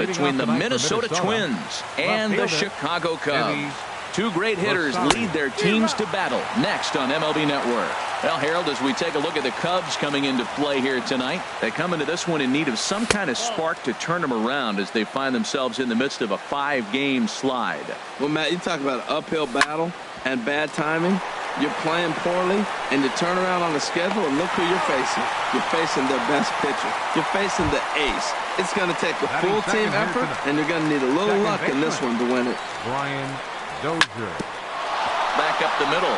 between the Minnesota Twins and the Chicago Cubs. Two great hitters lead their teams to battle next on MLB Network. Well, Harold, as we take a look at the Cubs coming into play here tonight, they come into this one in need of some kind of spark to turn them around as they find themselves in the midst of a 5-game slide. Well, Matt, you talk about an uphill battle and bad timing. You're playing poorly, and you turn around on the schedule, and look who you're facing. You're facing their best pitcher. You're facing the ace. It's going to take a full team effort, and you're going to need a little luck in this one to win it. Brian Dozier. Back up the middle,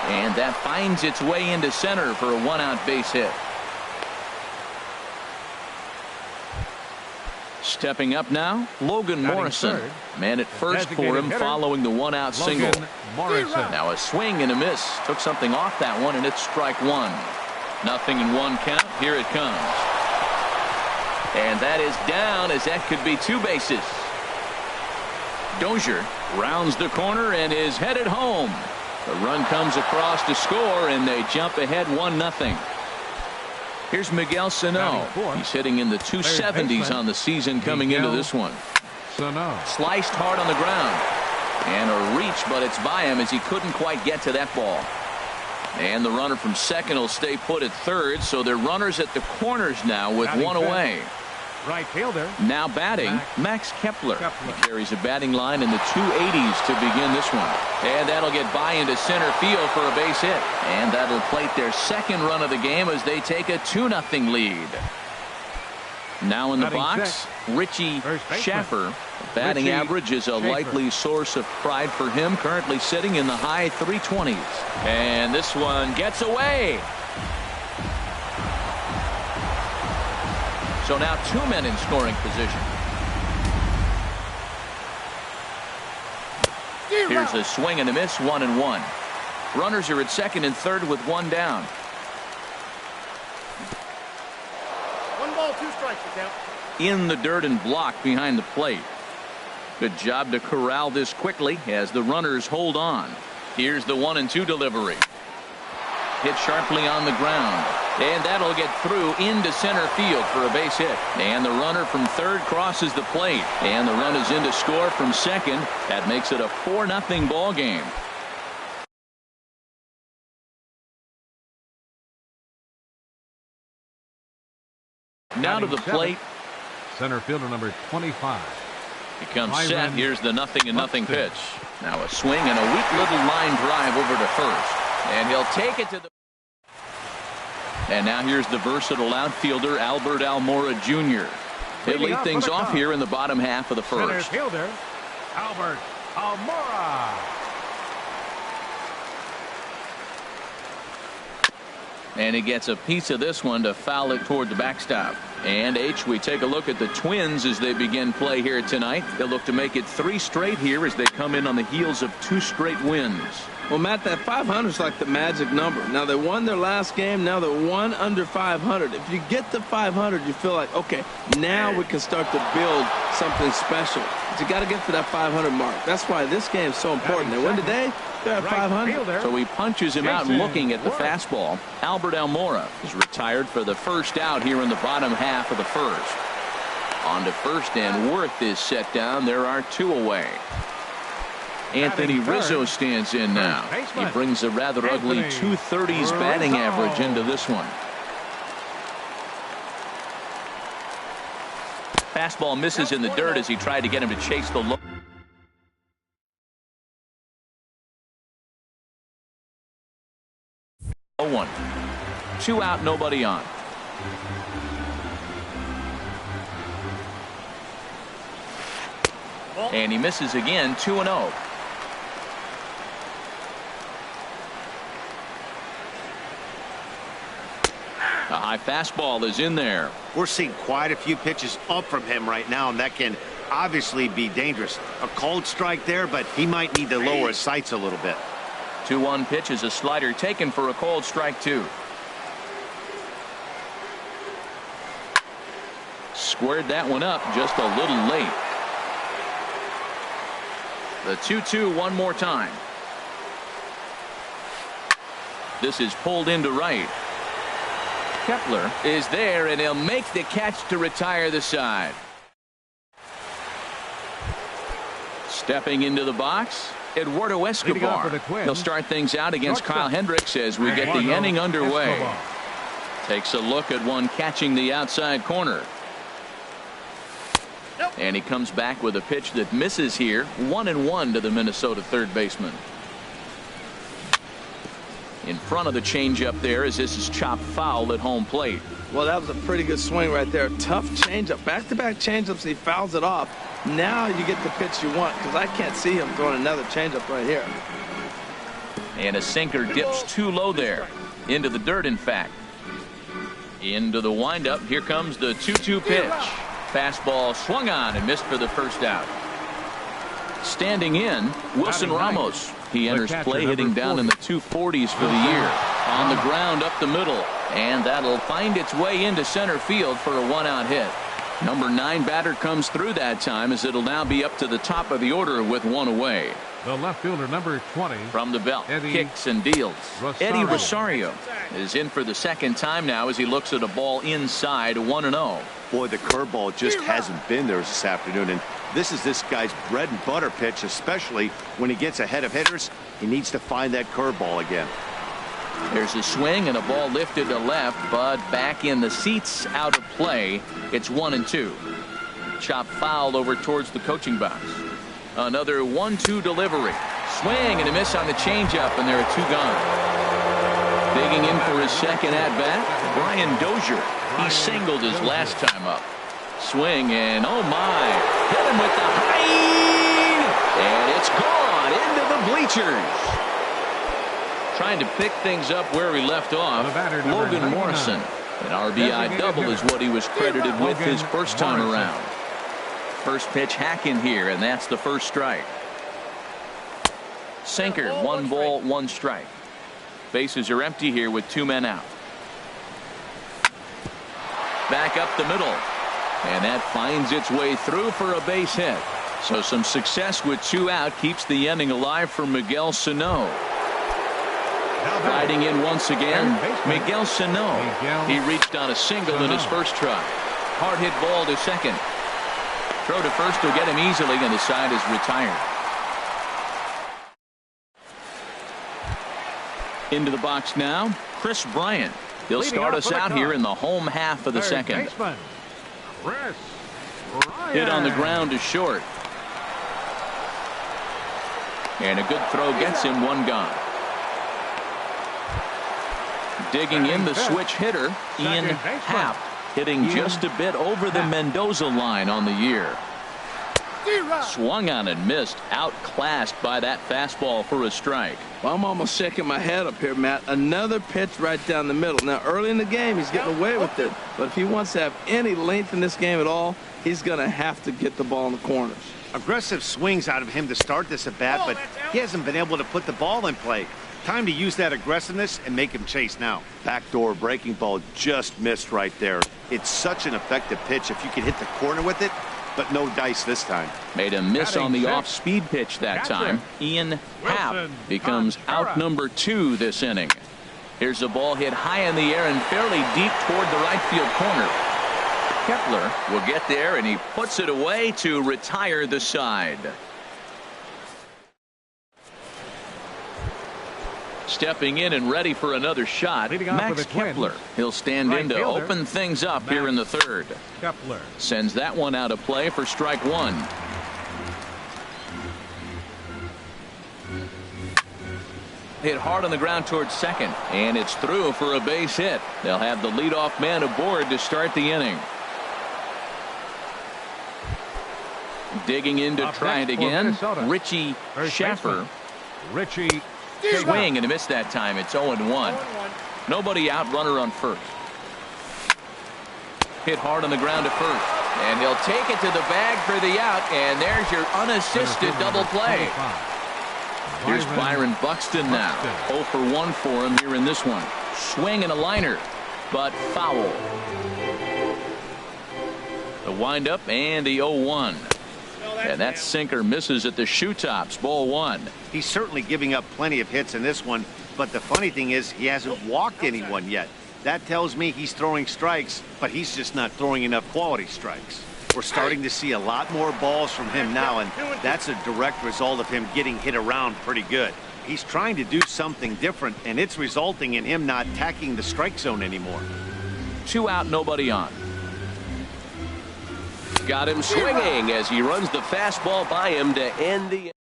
and that finds its way into center for a 1-out base hit. Stepping up now, Logan Morrison. Man at first for him following the 1-out single. Now a swing and a miss. Took something off that one, and it's strike one. Nothing in one count. Here it comes. And that is down, as that could be 2 bases. Dozier rounds the corner and is headed home. The run comes across to score, and they jump ahead 1-0. Here's Miguel Sano. He's hitting in the 270s on the season coming into this one. Sliced hard on the ground. And a reach, but it's by him as he couldn't quite get to that ball. And the runner from second will stay put at third, so they're runners at the corners now with one away. Right fielder. Now batting, Max Kepler. He carries a batting line in the 280s to begin this one. And that'll get by into center field for a base hit. And that'll plate their second run of the game as they take a 2-0 lead. Now in the box, Richie Schaffer. Batting average is a likely source of pride for him, currently sitting in the high 320s. And this one gets away. So now 2 men in scoring position. Here's a swing and a miss, 1-1. Runners are at second and third with 1 down. 1 ball, 2 strikes, count. In the dirt and blocked behind the plate. Good job to corral this quickly as the runners hold on. Here's the 1-2 delivery. Hit sharply on the ground, and that'll get through into center field for a base hit. And the runner from third crosses the plate, and the run is in to score from second. That makes it a 4-0 ball game. Now to the plate, center fielder number 25. He comes set. Here's the 0-0 pitch. Now a swing and a weak little line drive over to first. And he'll take it to the... And now here's the versatile outfielder, Albert Almora Jr. He'll lead things off here in the bottom half of the first. Center fielder, Albert Almora. And he gets a piece of this one to foul it toward the backstop. And we take a look at the Twins as they begin play here tonight. They'll look to make it 3 straight here as they come in on the heels of 2 straight wins. Well, Matt, that 500 is like the magic number. Now, they won their last game. Now they're 1 under 500. If you get to 500, you feel like, okay, now we can start to build something special. But you got to get to that 500 mark. That's why this game is so important. They win today, they're at 500. So he punches him out looking at the fastball. Albert Almora is retired for the first out here in the bottom half of the first. On to first, and Worth is set down. There are 2 away. Anthony Rizzo stands in now. He brings a rather ugly 230s batting average into this one. Fastball misses in the dirt as he tried to get him to chase the low. One. 2 out, nobody on. And he misses again, 2-0. A high fastball is in there. We're seeing quite a few pitches up from him right now, and that can obviously be dangerous. A cold strike there, but he might need to lower his sights a little bit. 2-1 pitch is a slider taken for a cold strike 2. Squared that one up just a little late. The 2-2 one more time. This is pulled into right. Kepler is there, and he'll make the catch to retire the side. Stepping into the box, Eduardo Escobar. He'll start things out against Kyle Hendricks as we get the inning underway. Takes a look at one catching the outside corner. And he comes back with a pitch that misses here. 1-1 to the Minnesota third baseman. In front of the changeup there as this is chopped foul at home plate. Well, that was a pretty good swing right there. Tough changeup. Back-to-back changeups, and he fouls it off. Now you get the pitch you want, because I can't see him throwing another changeup right here. And a sinker dips too low there. Into the dirt, in fact. Into the windup. Here comes the 2-2 pitch. Fastball swung on and missed for the first out. Standing in, Wilson Ramos. He enters play hitting down in the 240s for the year. On the ground up the middle. And that'll find its way into center field for a one-out hit. Number 9 batter comes through that time as it'll now be up to the top of the order with one away. The left fielder, number 20. From the belt, kicks and deals. Eddie Rosario is in for the second time now as he looks at a ball inside 1-0. Boy, the curveball just hasn't been there this afternoon, and this is this guy's bread and butter pitch, especially when he gets ahead of hitters. He needs to find that curveball again. There's a swing and a ball lifted to left, but back in the seats, out of play. It's 1-2. Chop foul over towards the coaching box. Another 1-2 delivery. Swing and a miss on the changeup, and there are 2 gone. Digging in for his second at-bat, Brian Dozier. He singled his last time up. Swing and oh my, hit him with the high, and it's gone into the bleachers. Trying to pick things up where he left off, Logan Morrison. An RBI double is what he was credited with his first time around. First pitch hacking here, and that's the first strike. Sinker, 1 ball, 1 strike. Bases are empty here with 2 men out. Back up the middle, and that finds its way through for a base hit. So some success with 2 out keeps the inning alive for Miguel Sano. Riding in once again, Miguel Sano. He reached on a single in his first try. Hard hit ball to second. Throw to first will get him easily, and the side is retired. Into the box now, Chris Bryant. He'll start us out here in the home half of the second. Hit on the ground to short. And a good throw gets him 1 gone. Digging in the switch hitter, Ian Happ, hitting just a bit over the Mendoza line on the year. Swung on and missed, outclassed by that fastball for a strike. Well, I'm almost shaking my head up here, Matt. Another pitch right down the middle. Now, early in the game, he's getting away with it. But if he wants to have any length in this game at all, he's going to have to get the ball in the corners. Aggressive swings out of him to start this at bat, but he hasn't been able to put the ball in play. Time to use that aggressiveness and make him chase now. Backdoor breaking ball just missed right there. It's such an effective pitch if you can hit the corner with it, but no dice this time. Made a miss on the off-speed pitch that time. Ian Happ becomes out number 2 this inning. Here's a ball hit high in the air and fairly deep toward the right field corner. Kepler will get there, and he puts it away to retire the side. Stepping in and ready for another shot, Max Kepler. He'll stand in to open things up here in the third. Kepler sends that one out of play for strike 1. Hit hard on the ground towards second, and it's through for a base hit. They'll have the leadoff man aboard to start the inning. Digging in to try it again, Richie Schaffer. Richie. Swing and a miss that time. It's 0-1. Nobody out, runner on first. Hit hard on the ground to first, and he'll take it to the bag for the out, and there's your unassisted double play. Here's Byron Buxton now. 0 for 1 for him here in this one. Swing and a liner, but foul. The windup and the 0-1. And that sinker misses at the shoe tops. Ball 1. He's certainly giving up plenty of hits in this one, but the funny thing is he hasn't walked anyone yet. That tells me he's throwing strikes, but he's just not throwing enough quality strikes. We're starting to see a lot more balls from him now, and that's a direct result of him getting hit around pretty good. He's trying to do something different, and it's resulting in him not attacking the strike zone anymore. 2 out, nobody on. Got him swinging as he runs the fastball by him to end the.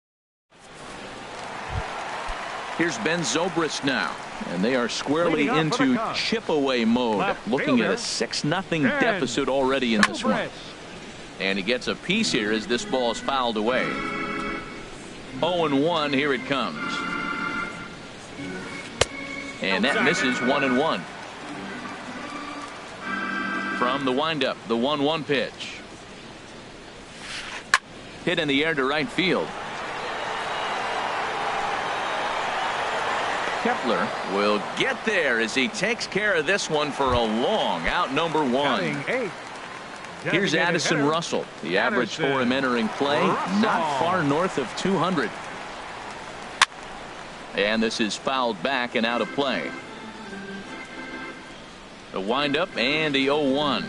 Here's Ben Zobrist now, and they are squarely into chip-away mode, looking at a 6-0 deficit already in this one. And he gets a piece here as this ball is fouled away. 0-1, here it comes. And that misses 1-1. From the windup, the 1-1 pitch. Hit in the air to right field. Kepler will get there as he takes care of this one for a long out, number 1. Here's Addison Russell. The average for him entering play, not far north of 200. And this is fouled back and out of play. The windup and the 0-1.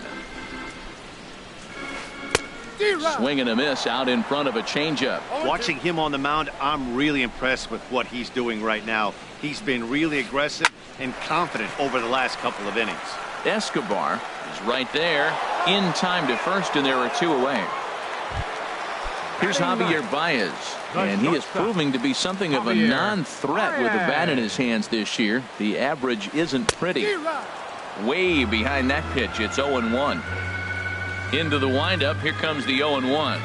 Swing and a miss out in front of a changeup. Watching him on the mound, I'm really impressed with what he's doing right now. He's been really aggressive and confident over the last couple of innings. Escobar is right there in time to first, and there are 2 away. Here's Javier Baez, and he is proving to be something of a non-threat with the bat in his hands this year. The average isn't pretty. Way behind that pitch, it's 0-1. Into the windup, here comes the 0-1.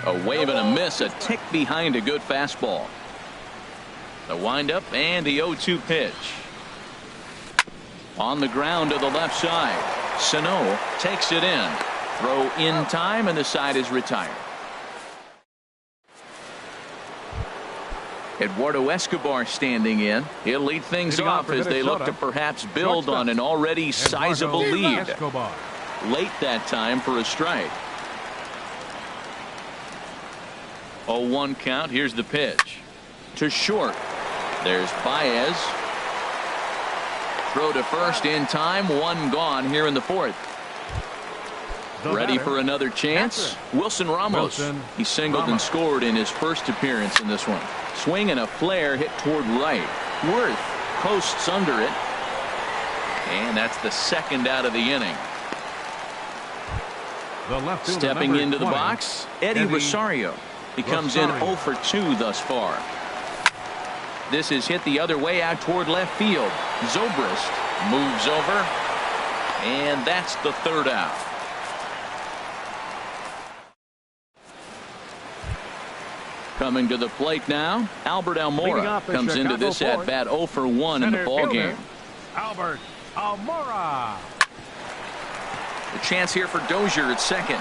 A wave and a miss, a tick behind a good fastball. The windup and the 0-2 pitch. On the ground to the left side. Sano takes it in. Throw in time, and the side is retired. Eduardo Escobar standing in. He'll lead things off as they look to perhaps build on an already sizable lead. Late that time for a strike. 0-1 count. Here's the pitch. To short. There's Baez. Throw to first in time. 1 gone here in the 4th. Ready for another chance. Wilson Ramos. He singled and scored in his first appearance in this one. Swing and a flare hit toward right. Worth posts under it. And that's the 2nd out of the inning. Stepping into the box, Eddie Rosario. He comes in 0 for 2 thus far. This is hit the other way out toward left field. Zobrist moves over. And that's the 3rd out. Coming to the plate now, Albert Almora comes into this at bat 0 for 1 in the ball game. Albert Almora. The chance here for Dozier at second.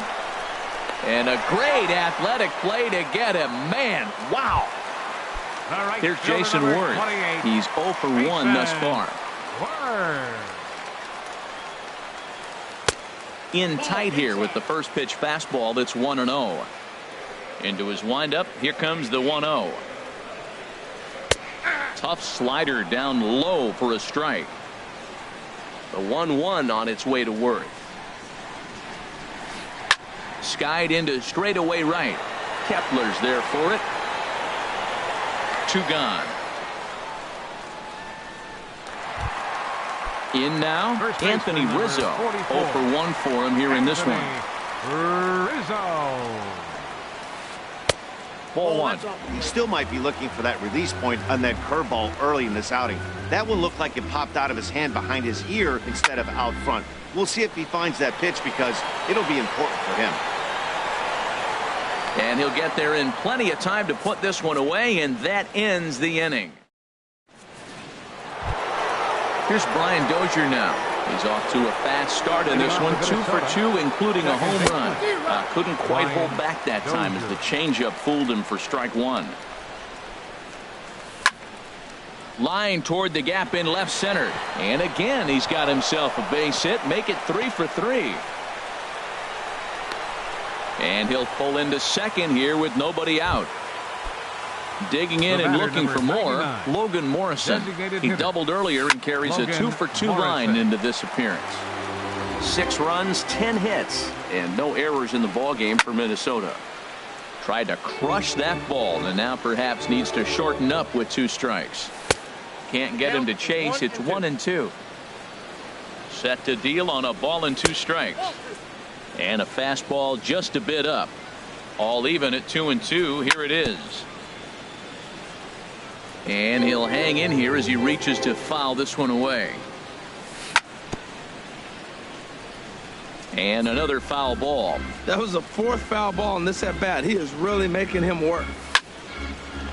And a great athletic play to get him. Man, wow. Here's Jason Worth. He's 0 for 1 thus far. In tight here with the first pitch fastball that's 1-0. Into his windup. Here comes the 1-0. Tough slider down low for a strike. The 1-1 on its way to Worth. Skied into straightaway right. Kepler's there for it. 2 gone. In now, Anthony Rizzo. 0 for 1 for him here in this one. Rizzo. Ball 1. He still might be looking for that release point on that curveball early in this outing. That one looked like it popped out of his hand behind his ear instead of out front. We'll see if he finds that pitch because it'll be important for him. And he'll get there in plenty of time to put this one away, and that ends the inning. Here's Brian Dozier now. He's off to a fast start in this one. 2 for 2, including a home run. Couldn't quite hold back that time as the changeup fooled him for strike 1. Line toward the gap in left center. And again, he's got himself a base hit. Make it 3 for 3. And he'll pull into second here with nobody out. Digging in and looking for more, Logan Morrison. He doubled earlier and carries a 2 for 2 line into this appearance. 6 runs, 10 hits, and no errors in the ball game for Minnesota. Tried to crush that ball, and now perhaps needs to shorten up with 2 strikes. Can't get him to chase. It's 1-2. Set to deal on a ball and 2 strikes. And a fastball just a bit up. All even at 2-2. Here it is. And he'll hang in here as he reaches to foul this one away. And another foul ball. That was the 4th foul ball in this at bat. He is really making him work.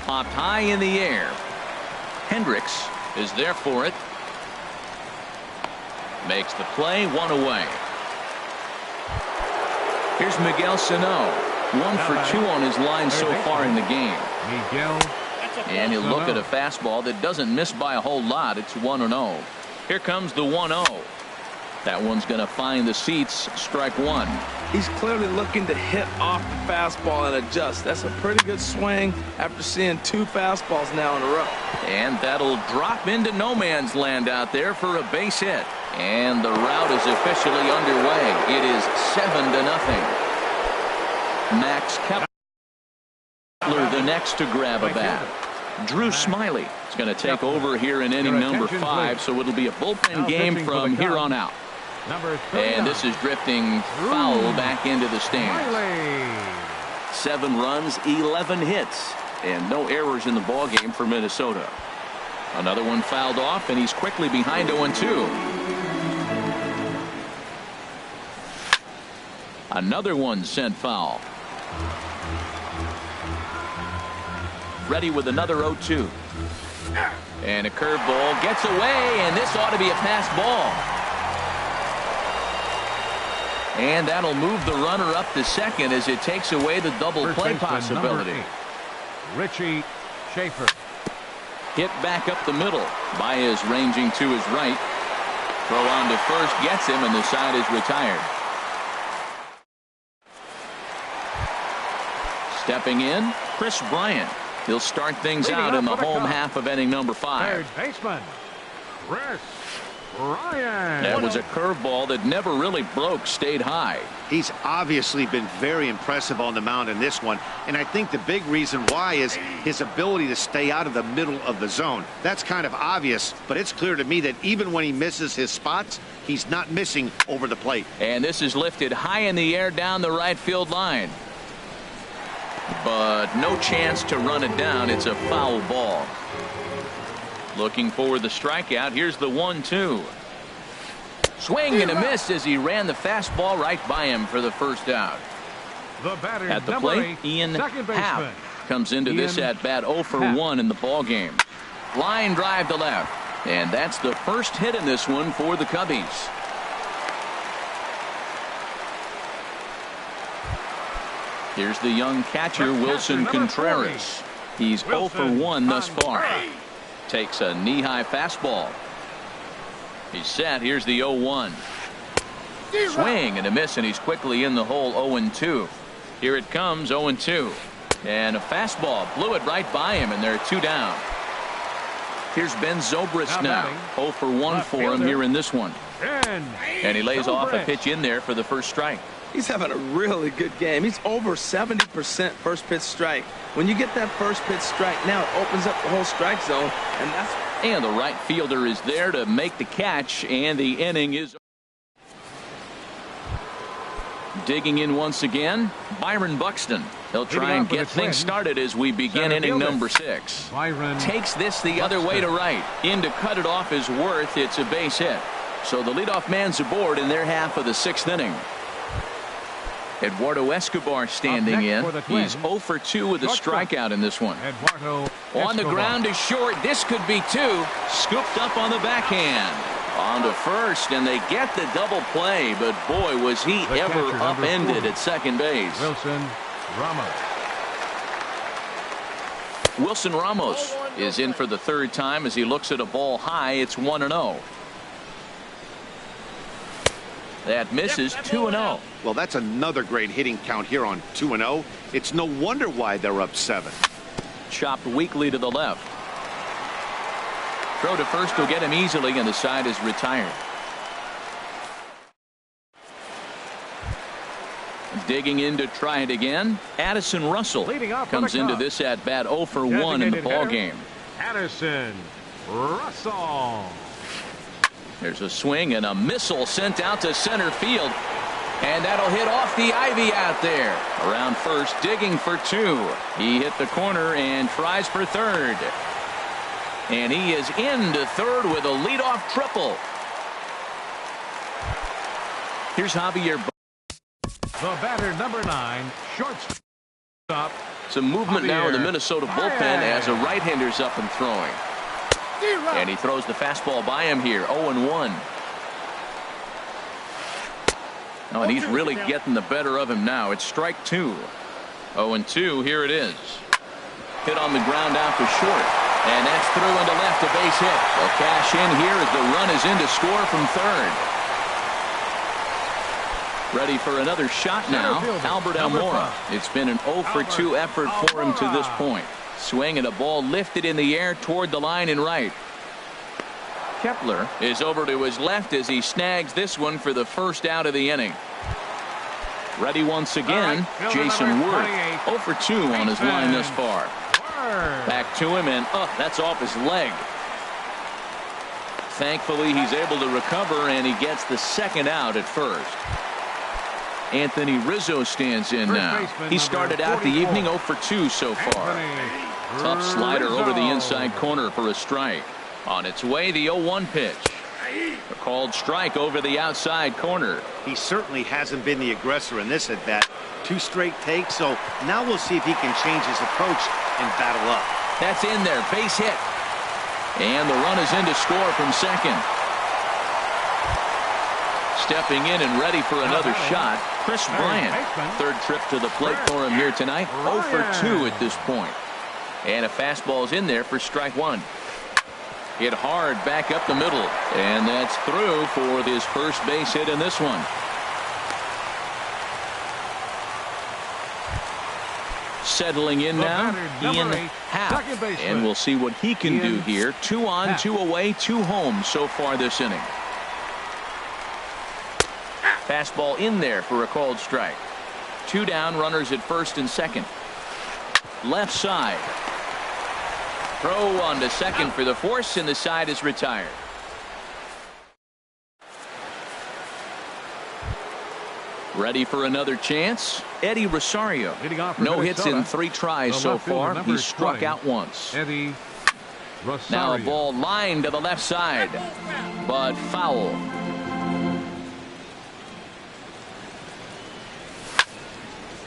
Popped high in the air. Hendricks is there for it. Makes the play, 1 away. Here's Miguel Sano. 1 for 2 on his line so far in the game. Miguel. And he'll look at a fastball that doesn't miss by a whole lot. It's 1-0. Here comes the 1-0. That one's going to find the seats. Strike 1. He's clearly looking to hit off the fastball and adjust. That's a pretty good swing after seeing 2 fastballs now in a row. And that'll drop into no man's land out there for a base hit. And the rout is officially underway. It is 7-0. Max Kepler the next to grab a bat. Drew Smiley is going to take over here in inning number 5, so it'll be a bullpen game from here on out. And this is drifting foul back into the stands. 7 runs, 11 hits, and no errors in the ball game for Minnesota. Another one fouled off, and he's quickly behind 0-2. Another one sent foul. Ready with another 0-2. And a curveball gets away, and this ought to be a pass ball. And that'll move the runner up to second as it takes away the double play possibility. Richie Schaefer. Hit back up the middle. Baez ranging to his right. Throw on to first gets him, and the side is retired. Stepping in, Chris Bryant. He'll start things out in the home half of inning number 5. Third baseman, Chris Bryant. That was a curveball that never really broke, stayed high. He's obviously been very impressive on the mound in this one, and I think the big reason why is his ability to stay out of the middle of the zone. That's kind of obvious, but it's clear to me that even when he misses his spots, he's not missing over the plate. And this is lifted high in the air down the right field line. But no chance to run it down. It's a foul ball. Looking for the strikeout. Here's the 1-2. Swing and a miss as he ran the fastball right by him for the first out. At the plate, Ian Happ comes into this at bat 0 for 1 in the ball game. Line drive to left, and that's the first hit in this one for the Cubbies. Here's the young catcher, Wilson Contreras. He's 0 for 1 thus far. Takes a knee-high fastball. He's set. Here's the 0-1. Swing and a miss, and he's quickly in the hole. 0-2. Here it comes. 0-2. And a fastball. Blew it right by him, and they're 2 down. Here's Ben Zobrist now. 0 for 1 for him here in this one. And he lays off a pitch in there for the first strike. He's having a really good game. He's over 70% first pitch strike. When you get that first pitch strike, now it opens up the whole strike zone, and the right fielder is there to make the catch, and the inning is digging in once again. Byron Buxton. He'll try and get things started as we begin inning number 6. Takes this the other way to right. In to cut it off is Worth. It's a base hit. So the leadoff man's aboard in their half of the 6th inning. Eduardo Escobar standing in. He's 0 for 2 with a strikeout in this one. On the ground is short. This could be 2. Scooped up on the backhand. On to first, and they get the double play, but boy, was he ever upended at second base. Wilson Ramos is in for the 3rd time as he looks at a ball high. It's 1-0. That misses. 2-0. Well, that's another great hitting count here on 2-0. It's no wonder why they're up 7. Chopped weakly to the left. Throw to first will get him easily, and the side is retired. Digging in to try it again. Addison Russell comes into this at bat 0 for 1 in the ball game. Addison Russell. There's a swing and a missile sent out to center field. And that'll hit off the ivy out there. Around first, digging for 2. He hit the corner and tries for third. And he is into third with a leadoff triple. Here's Javier. The batter, number 9, shortstop. Some movement now in the Minnesota bullpen as a right-hander's up and throwing. And he throws the fastball by him here, 0-1. Oh, and he's really getting the better of him now. It's strike 2. 0-2, here it is. Hit on the ground out to short. And that's through into left, a base hit. They'll cash in here as the run is in to score from third. Ready for another shot now, Albert Almora. It's been an 0 for 2 effort for him to this point. Swing and a ball lifted in the air toward the line and right. Kepler is over to his left as he snags this one for the first out of the inning. Ready once again, Jason Worth. 0 for 2 on his line thus far. Back to him, and that's off his leg. Thankfully, he's able to recover, and he gets the second out at first. Anthony Rizzo stands in now. He started out the evening 0 for 2 so far. Tough slider over the inside corner for a strike. On its way, the 0-1 pitch. A called strike over the outside corner. He certainly hasn't been the aggressor in this at bat. 2 straight takes, so now we'll see if he can change his approach and battle up. That's in there, base hit. And the run is in to score from second. Stepping in and ready for another shot, Chris Bryant. Third trip to the plate for him here tonight. 0 for 2 at this point. And a fastball is in there for strike 1. Hit hard back up the middle. And that's through for his first base hit in this one. Settling in now, Ian Happ. And we'll see what he can do here. 2 on, 2 away, 2 home so far this inning. Fastball in there for a called strike. 2 down, runners at first and second. Left side. Throw on to second for the force, and the side is retired. Ready for another chance? Eddie Rosario. No hits in 3 tries so far. He's struck out once. Eddie Rosario. Now a ball lined to the left side, but foul.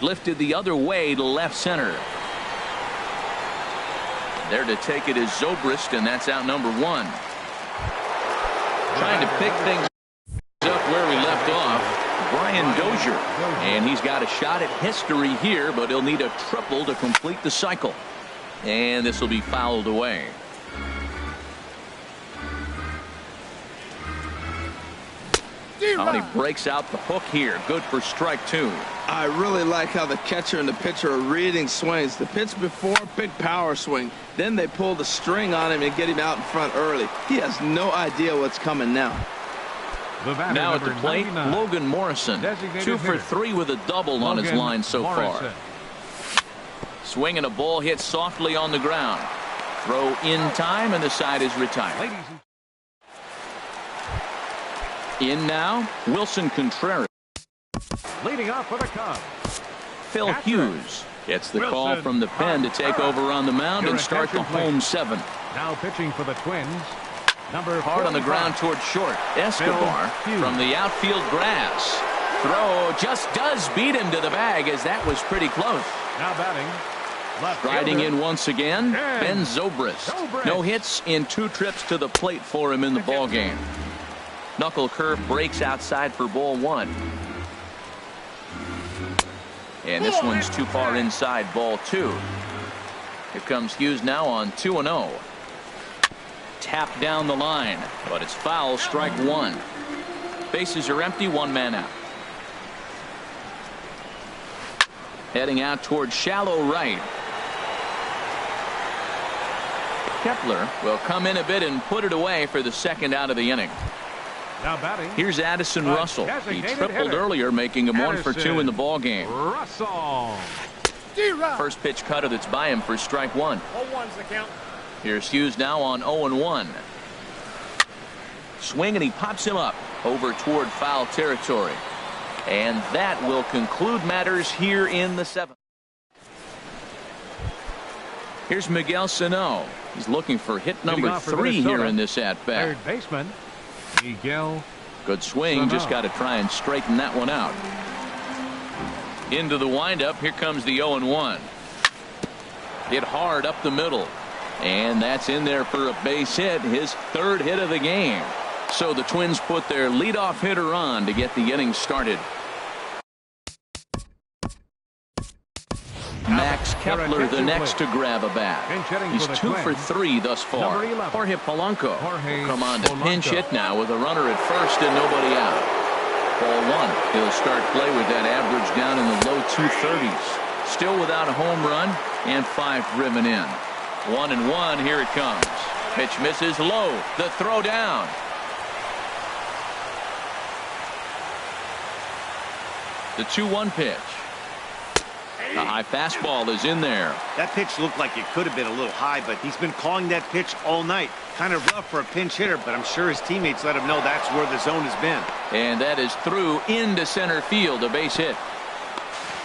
Lifted the other way to left center. There to take it is Zobrist, and that's out number 1. Trying to pick things up where we left off. Brian Dozier, and he's got a shot at history here, but he'll need a triple to complete the cycle. And this will be fouled away. Oh, and he breaks out the hook here. Good for strike 2. I really like how the catcher and the pitcher are reading swings. The pitch before, big power swing. Then they pull the string on him and get him out in front early. He has no idea what's coming now. Now at the plate, Logan Morrison. 2 for 3 with a double on his line so far. Swinging a ball hit softly on the ground. Throw in time, and the side is retired. In now, Wilson Contreras. Leading off for the Cubs, Phil Hughes gets the call from the pen to take over on the mound and start the home 7. Now pitching for the Twins, number hard on the ground toward short. Escobar from the outfield grass. Throw just does beat him to the bag, as that was pretty close. Now batting. Riding in once again, Ben Zobrist. No hits in 2 trips to the plate for him in the ball game. Knuckle curve breaks outside for ball 1. And this one's too far inside, ball 2. Here comes Hughes now on 2-0. Tap down the line, but it's foul, strike 1. Bases are empty, 1 man out. Heading out toward shallow right. Kepler will come in a bit and put it away for the second out of the inning. Now batting. Here's Addison The Russell. He designated tripled hitter. earlier, making him 1 for 2 in the ball game. Russell. First pitch cutter that's by him for strike 1. 0-1's the count. Here's Hughes now on 0-1. Swing, and he pops him up over toward foul territory. And that will conclude matters here in the 7th. Here's Miguel Sano. He's looking for hit number 3 here in this at-bat. Third baseman, Miguel. Good swing, Sano. just got to try and straighten that one out. Into the windup, here comes the 0-1. Hit hard up the middle. And that's in there for a base hit, his 3rd hit of the game. So the Twins put their leadoff hitter on to get the inning started. Max Kepler, the next to grab a bat. He's 2 for 3 thus far. Jorge Polanco will come on to pinch hit now with a runner at first and nobody out. Ball 1. He'll start play with that average down in the low 230s. Still without a home run and 5 driven in. 1-1. Here it comes. Pitch misses low. The throw down. The 2-1 pitch. A high fastball is in there. That pitch looked like it could have been a little high, but he's been calling that pitch all night. Kind of rough for a pinch hitter, but I'm sure his teammates let him know that's where the zone has been. And that is through into center field, a base hit.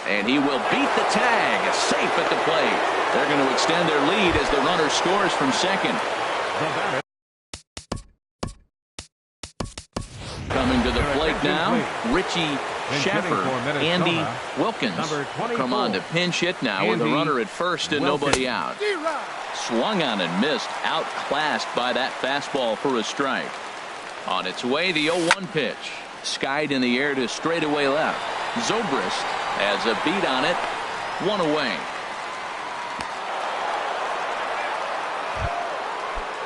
And he will beat the tag, safe at the plate. They're going to extend their lead as the runner scores from second. Coming to the plate now, Richie Shaffer. Andy Wilkins come on to pinch hit now with a runner at first and nobody out. Swung on and missed, outclassed by that fastball for a strike. On its way, the 0-1 pitch. Skied in the air to straightaway left. Zobrist has a beat on it. 1 away.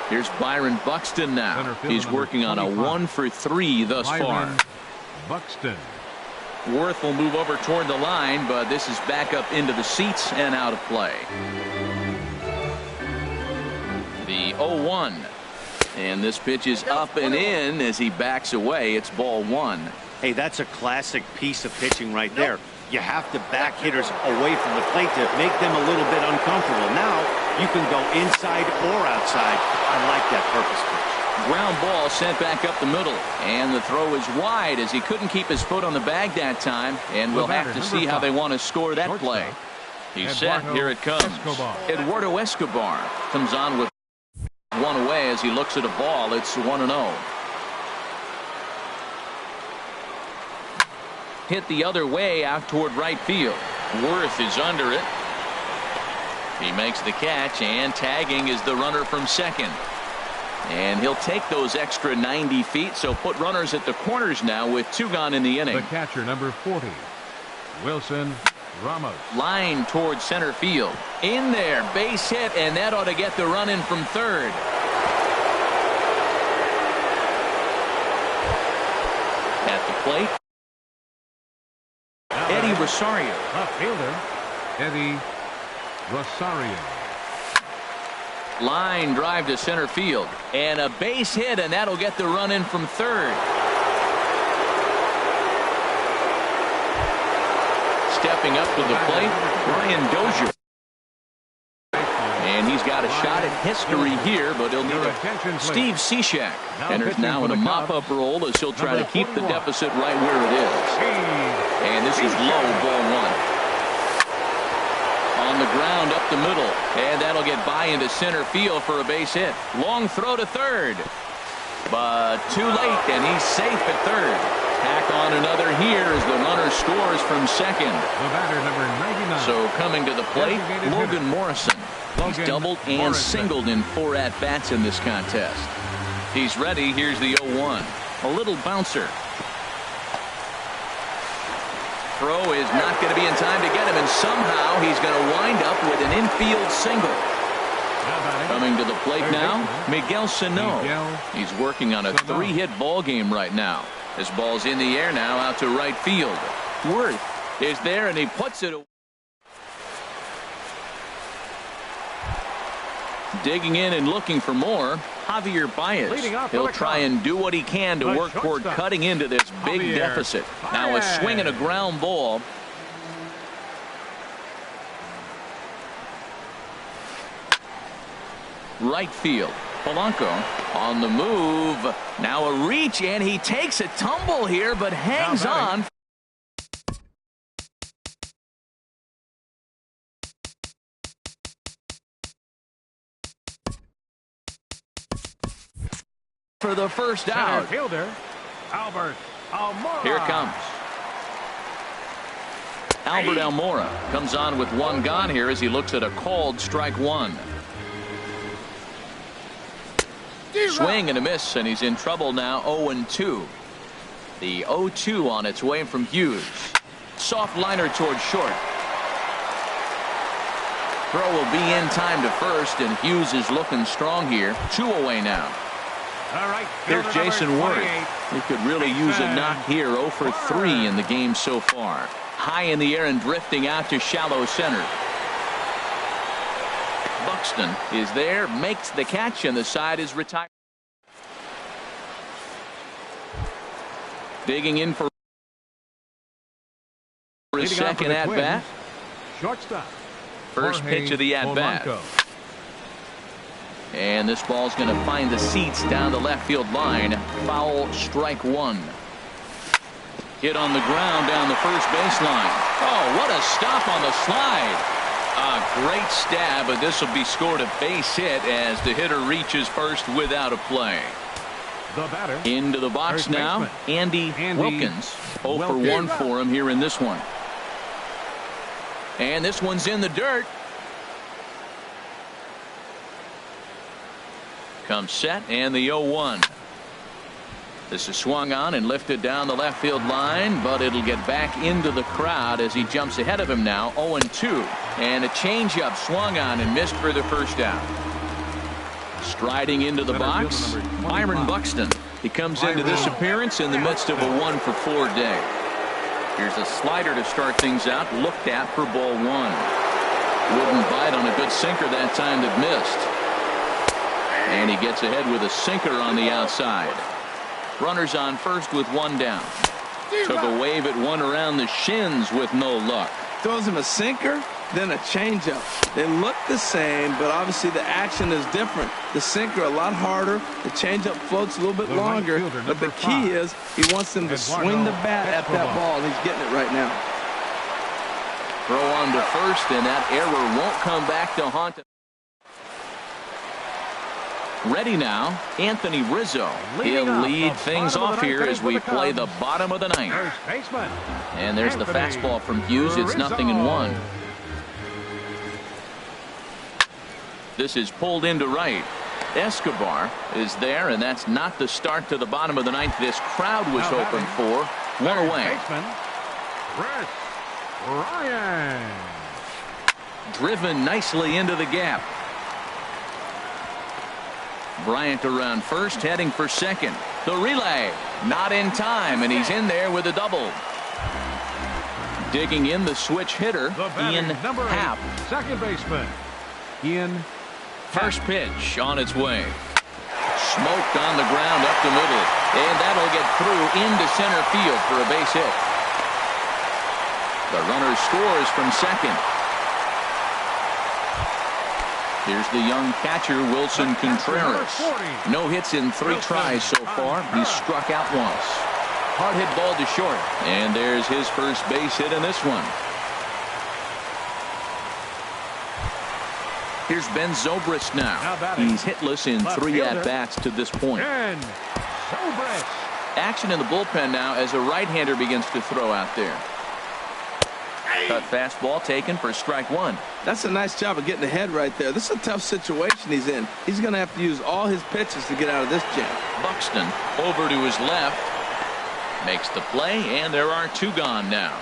Here's Byron Buxton now. He's working on a 1 for 3 thus far. Buxton. Worth will move over toward the line, but this is back up into the seats and out of play. The 0-1. And this pitch is up and in as he backs away. It's ball 1. Hey, that's a classic piece of pitching right there. You have to back hitters away from the plate to make them a little bit uncomfortable. Now you can go inside or outside. I like that purpose pitch. Ground ball sent back up the middle, and the throw is wide as he couldn't keep his foot on the bag that time, and we'll have to see how they want to score that play. He's set. Here it comes. Eduardo Escobar comes on with 1 away as he looks at a ball. It's 1-0. Hit the other way out toward right field. Worth is under it. He makes the catch, and tagging is the runner from second. And he'll take those extra 90 feet, so put runners at the corners now with 2 gone in the inning. The catcher, number 40, Wilson Ramos. Line towards center field. In there, base hit, and that ought to get the run in from third. At the plate, Eddie Rosario. Left fielder, Eddie Rosario. Line drive to center field, and a base hit, and that'll get the run in from third. Stepping up to the plate, Brian Dozier. And he's got a shot at history here, but he'll need a Steve Cishek enters now in a mop-up role as he'll try to keep the deficit right where it is. And this is low, ball 1. On the ground up the middle, and that'll get by into center field for a base hit. Long throw to third, but too late, and he's safe at third. Tack on another here as the runner scores from second. The batter, number 99. So coming to the plate, Logan Morrison. He's doubled and singled in 4 at-bats in this contest. He's ready. Here's the 0-1. A little bouncer. Throw is not going to be in time to get him, and somehow he's going to wind up with an infield single. Coming to the plate now, Miguel Sano. He's working on a 3-hit ball game right now. This ball's in the air now out to right field. Worth is there, and he puts it away. Digging in and looking for more, Javier Baez. He'll try and do what he can to work toward cutting into this big deficit. Now a swing and a ground ball. Right field. Polanco on the move. Now a reach, and he takes a tumble here, but hangs on. For the first out. Fielder, Albert Almora. Here it comes. Albert Almora comes on with one gone here as he looks at a called strike one. Swing and a miss, and he's in trouble now. 0-2. The 0-2 on its way from Hughes. Soft liner towards short. Throw will be in time to first, and Hughes is looking strong here. 2 away now. All right, here's Jason Worth. He could really use a knock here. 0 for 3 in the game so far. High in the air and drifting out to shallow center. Buxton is there, makes the catch, and the side is retired. Digging in for his second at bat. Shortstop. First pitch of the at bat. And this ball's going to find the seats down the left field line. Foul, strike one. Hit on the ground down the first baseline. Oh, what a stop on the slide. A great stab, but this will be scored a base hit as the hitter reaches first without a play. The batter. Into the box now, Andy Wilkins. 0 for 1 for him here in this one. And this one's in the dirt. Comes set, and the 0-1. This is swung on and lifted down the left field line, but it'll get back into the crowd as he jumps ahead of him now. 0-2. And a changeup swung on and missed for the first out. Striding into the box, Byron Buxton. He comes into this appearance in the midst of a 1 for 4 day. Here's a slider to start things out, looked at for ball 1. Wouldn't bite on a good sinker that time that missed. And he gets ahead with a sinker on the outside. Runners on first with 1 down. Took a wave at one around the shins with no luck. Throws him a sinker, then a changeup. They look the same, but obviously the action is different. The sinker a lot harder. The changeup floats a little bit longer. But the key is he wants them to swing the bat at that ball, and he's getting it right now. Throw on to first, and that error won't come back to haunt him. Ready now, Anthony Rizzo. He'll lead things off here as we play the bottom of the ninth. And there's the fastball from Hughes. It's 0-1. This is pulled into right. Escobar is there, and that's not the start to the bottom of the ninth this crowd was hoping for. 1 away. Ryan. Driven nicely into the gap. Bryant around first, heading for second. The relay, not in time, and he's in there with a double. Digging in the switch hitter, Ian Happ. Second baseman, Ian. First pitch on its way. Smoked on the ground up the middle, and that'll get through into center field for a base hit. The runner scores from second. Here's the young catcher, Wilson Contreras. No hits in 3 tries so far. He's struck out once. Hard hit ball to short. And there's his first base hit in this one. Here's Ben Zobrist now. He's hitless in 3 at-bats to this point. Action in the bullpen now as a right-hander begins to throw out there. Cut fastball taken for strike 1. That's a nice job of getting ahead right there. This is a tough situation he's in. He's going to have to use all his pitches to get out of this jam. Buxton over to his left. Makes the play, and there are 2 gone now.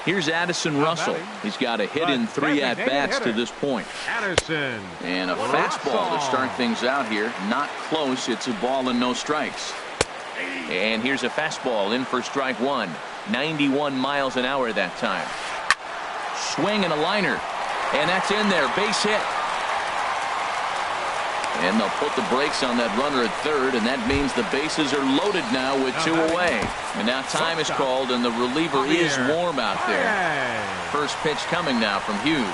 Here's Addison Russell. He's got a hit in 3 at-bats to this point. Addison. And a fastball to start things out here. Not close. It's a ball and no strikes. And here's a fastball in for strike 1. 91 miles an hour that time. Swing and a liner. And that's in there. Base hit. And they'll put the brakes on that runner at third, and that means the bases are loaded now with 2 away. And now time is called, and the reliever is warm out there. First pitch coming now from Hughes.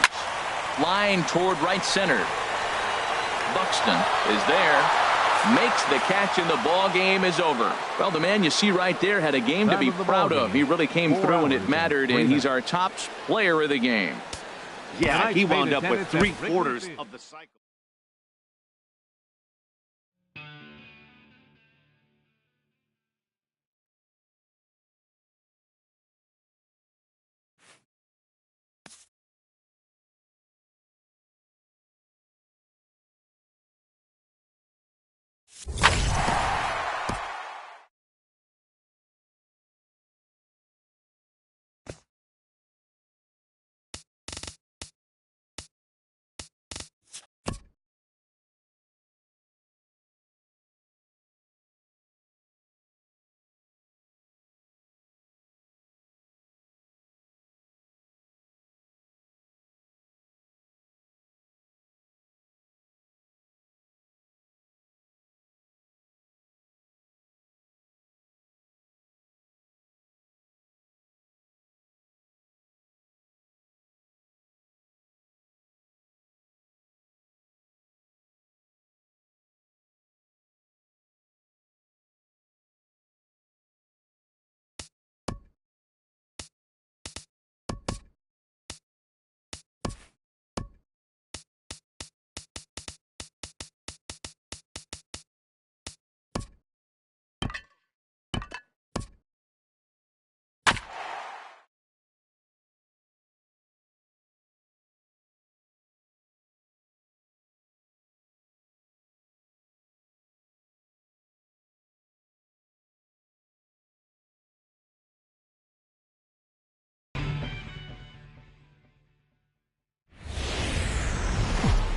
Line toward right center. Buxton is there. Makes the catch, and the ball game is over. Well, the man you see right there had a game to be proud of. He really came through when it mattered, and he's our top player of the game. Yeah, he wound up with 3/4 of the cycle.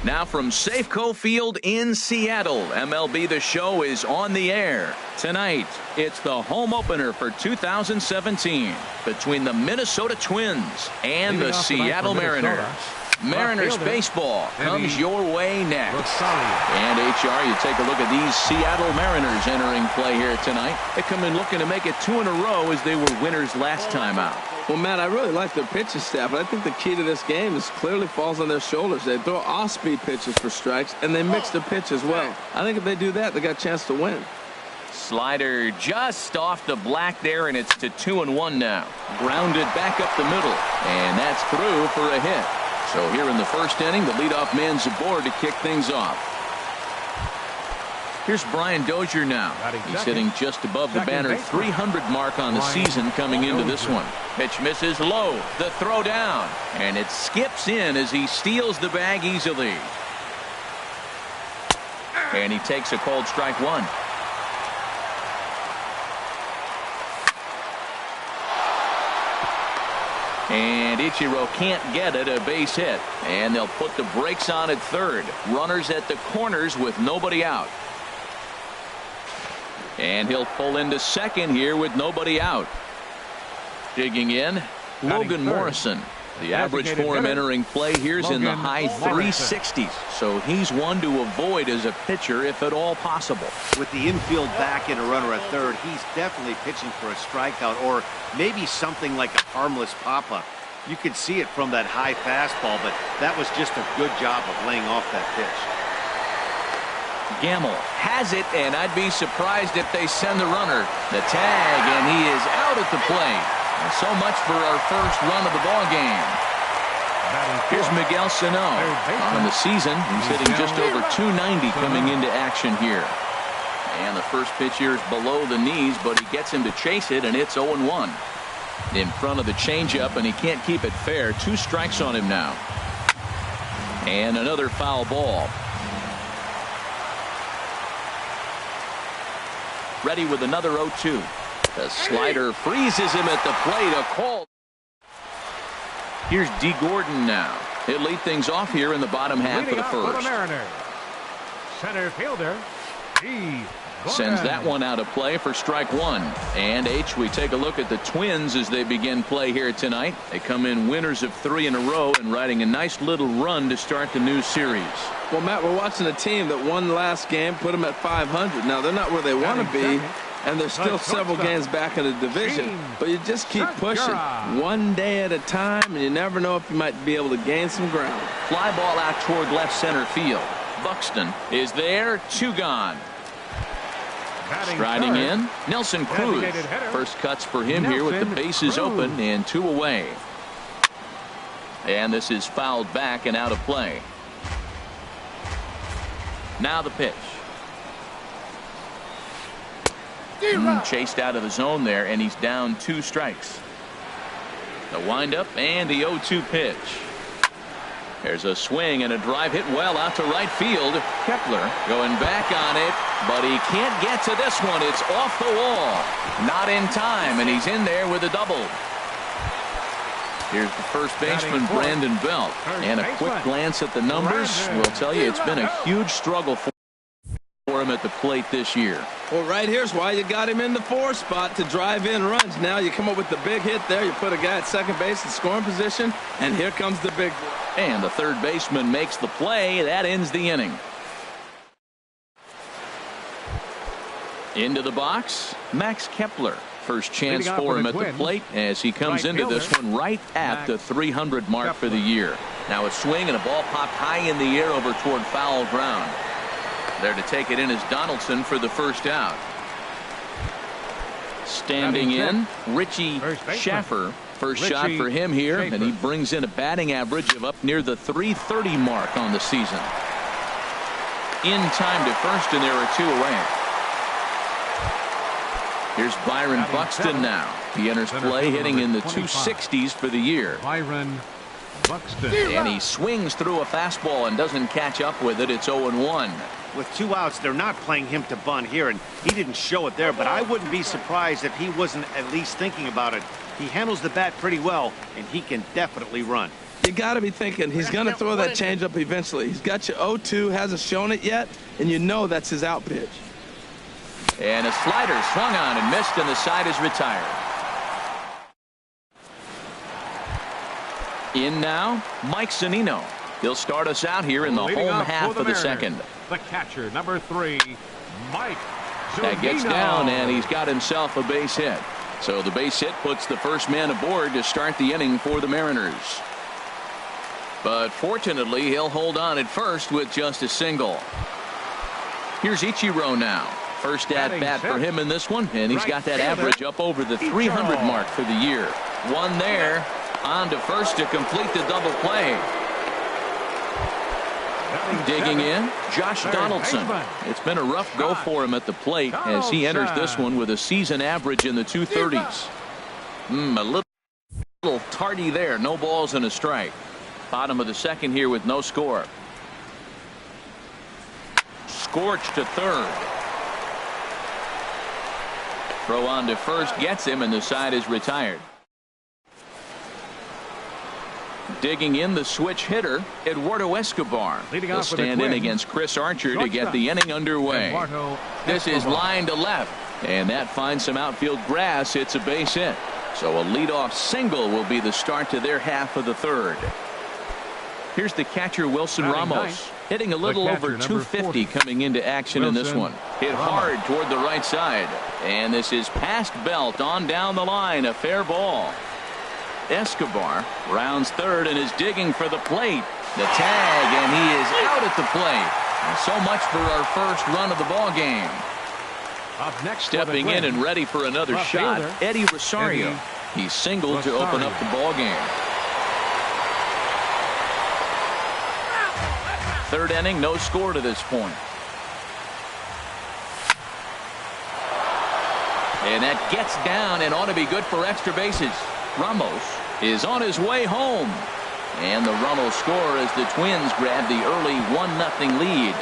Now from Safeco Field in Seattle, MLB The Show is on the air. Tonight, it's the home opener for 2017 between the Minnesota Twins and the Seattle Mariners. Mariners baseball comes your way next. And HR, you take a look at these Seattle Mariners entering play here tonight. They come in looking to make it 2 in a row as they were winners last time out. Well, Matt, I really like their pitching staff, but I think the key to this game is clearly falls on their shoulders. They throw off-speed pitches for strikes, and they mix the pitch as well. I think if they do that, they got a chance to win. Slider just off the black there, and it's to 2-1 now. Grounded back up the middle, and that's through for a hit. So here in the first inning, the leadoff man's aboard to kick things off. Here's Brian Dozier now. He's hitting just above the banner 300 mark on the season coming into this one. Pitch misses low. The throw down. And it skips in as he steals the bag easily. And he takes a called strike 1. And Ichiro can't get it, a base hit. And they'll put the brakes on at third. Runners at the corners with nobody out. And he'll pull into second here with nobody out. Digging in, Logan Morrison. The average for him entering play here's in the high 360s. So he's one to avoid as a pitcher if at all possible. With the infield back and a runner at third, he's definitely pitching for a strikeout or maybe something like a harmless pop-up. You could see it from that high fastball, but that was just a good job of laying off that pitch. Gamble has it, and I'd be surprised if they send the runner. The tag, and he is out at the plate. And so much for our first run of the ball game. Here's Miguel Sano. On the season, he's hitting just over 290 coming into action here. And the first pitch here is below the knees, but he gets him to chase it, and it's 0-1. In front of the changeup, and he can't keep it fair. 2 strikes on him now. And another foul ball. Ready with another 0-2. The slider freezes him at the plate. A call. Here's D. Gordon now. He'll lead things off here in the bottom half of the first. For the Mariners, center fielder, D. Sends that one out of play for strike one. And H, we take a look at the Twins as they begin play here tonight. They come in winners of 3 in a row and riding a nice little run to start the new series. Well, Matt, we're watching a team that won last game, put them at 500. Now, they're not where they want to be, and they're still several games back in the division. But you just keep pushing one day at a time, and you never know if you might be able to gain some ground. Fly ball out toward left center field. Buxton is there, 2 gone. Striding in, Nelson Cruz. First cuts for him here with the bases open and 2 away. And this is fouled back and out of play. Now the pitch. Chased out of the zone there, and he's down 2 strikes. The windup and the 0-2 pitch. There's a swing and a drive hit well out to right field. Kepler going back on it, but he can't get to this one. It's off the wall. Not in time, and he's in there with a double. Here's the first baseman, Brandon Belt. And a quick glance at the numbers will tell you it's been a huge struggle for him at the plate this year. Well, right here's why you got him in the 4 spot to drive in runs. Now you come up with the big hit there. You put a guy at second base in scoring position, and here comes the big one. And the third baseman makes the play. That ends the inning. Into the box, Max Kepler. First chance for him at the plate as he comes into this one right at the 300 mark for the year. Now a swing and a ball popped high in the air over toward foul ground. There to take it in is Donaldson for the first out. Standing in, Richie Schaffer. First shot for him here, and he brings in a batting average of up near the 330 mark on the season. In time to first, and there are 2 away. Here's Byron Buxton now. He enters play hitting in the 260s for the year. Byron Buxton. And he swings through a fastball and doesn't catch up with it. It's 0-1. With 2 outs, they're not playing him to bunt here, and he didn't show it there, but I wouldn't be surprised if he wasn't at least thinking about it. He handles the bat pretty well, and he can definitely run. You got to be thinking he's going to throw that changeup eventually. He's got you 0-2, hasn't shown it yet, and you know that's his out pitch. And a slider swung on and missed, and the side is retired. In now, Mike Zunino. He'll start us out here in the home half of the second. The catcher, number 3, Mike Zunino. That gets down, and he's got himself a base hit. So the base hit puts the first man aboard to start the inning for the Mariners. But fortunately, he'll hold on at first with just a single. Here's Ichiro now. First at bat for him in this one, and he's got that average up over the 300 mark for the year. One there, on to first to complete the double play. Digging in, Josh Donaldson. It's been a rough go for him at the plate as he enters this one with a season average in the 230s. A little tardy there. No balls and a strike. Bottom of the second here with no score. Scorched to third. Throw on to first gets him, and the side is retired. Digging in, the switch hitter, Eduardo Escobar. He'll stand in against Chris Archer to get the inning underway. This is line to left, and that finds some outfield grass. It's a base hit. So a leadoff single will be the start to their half of the third. Here's the catcher, Wilson Ramos, hitting a little over 250 coming into action in this one. Hit hard toward the right side, and this is past Belt on down the line. A fair ball. Escobar rounds third and is digging for the plate. The tag, and he is out at the plate. And so much for our first run of the ball game. Up next, stepping in and ready for another shot, Eddie Rosario. He singled to open up the ball game. Third inning, no score to this point. And that gets down and ought to be good for extra bases. Ramos is on his way home. And the run will score as the Twins grab the early 1-0 lead.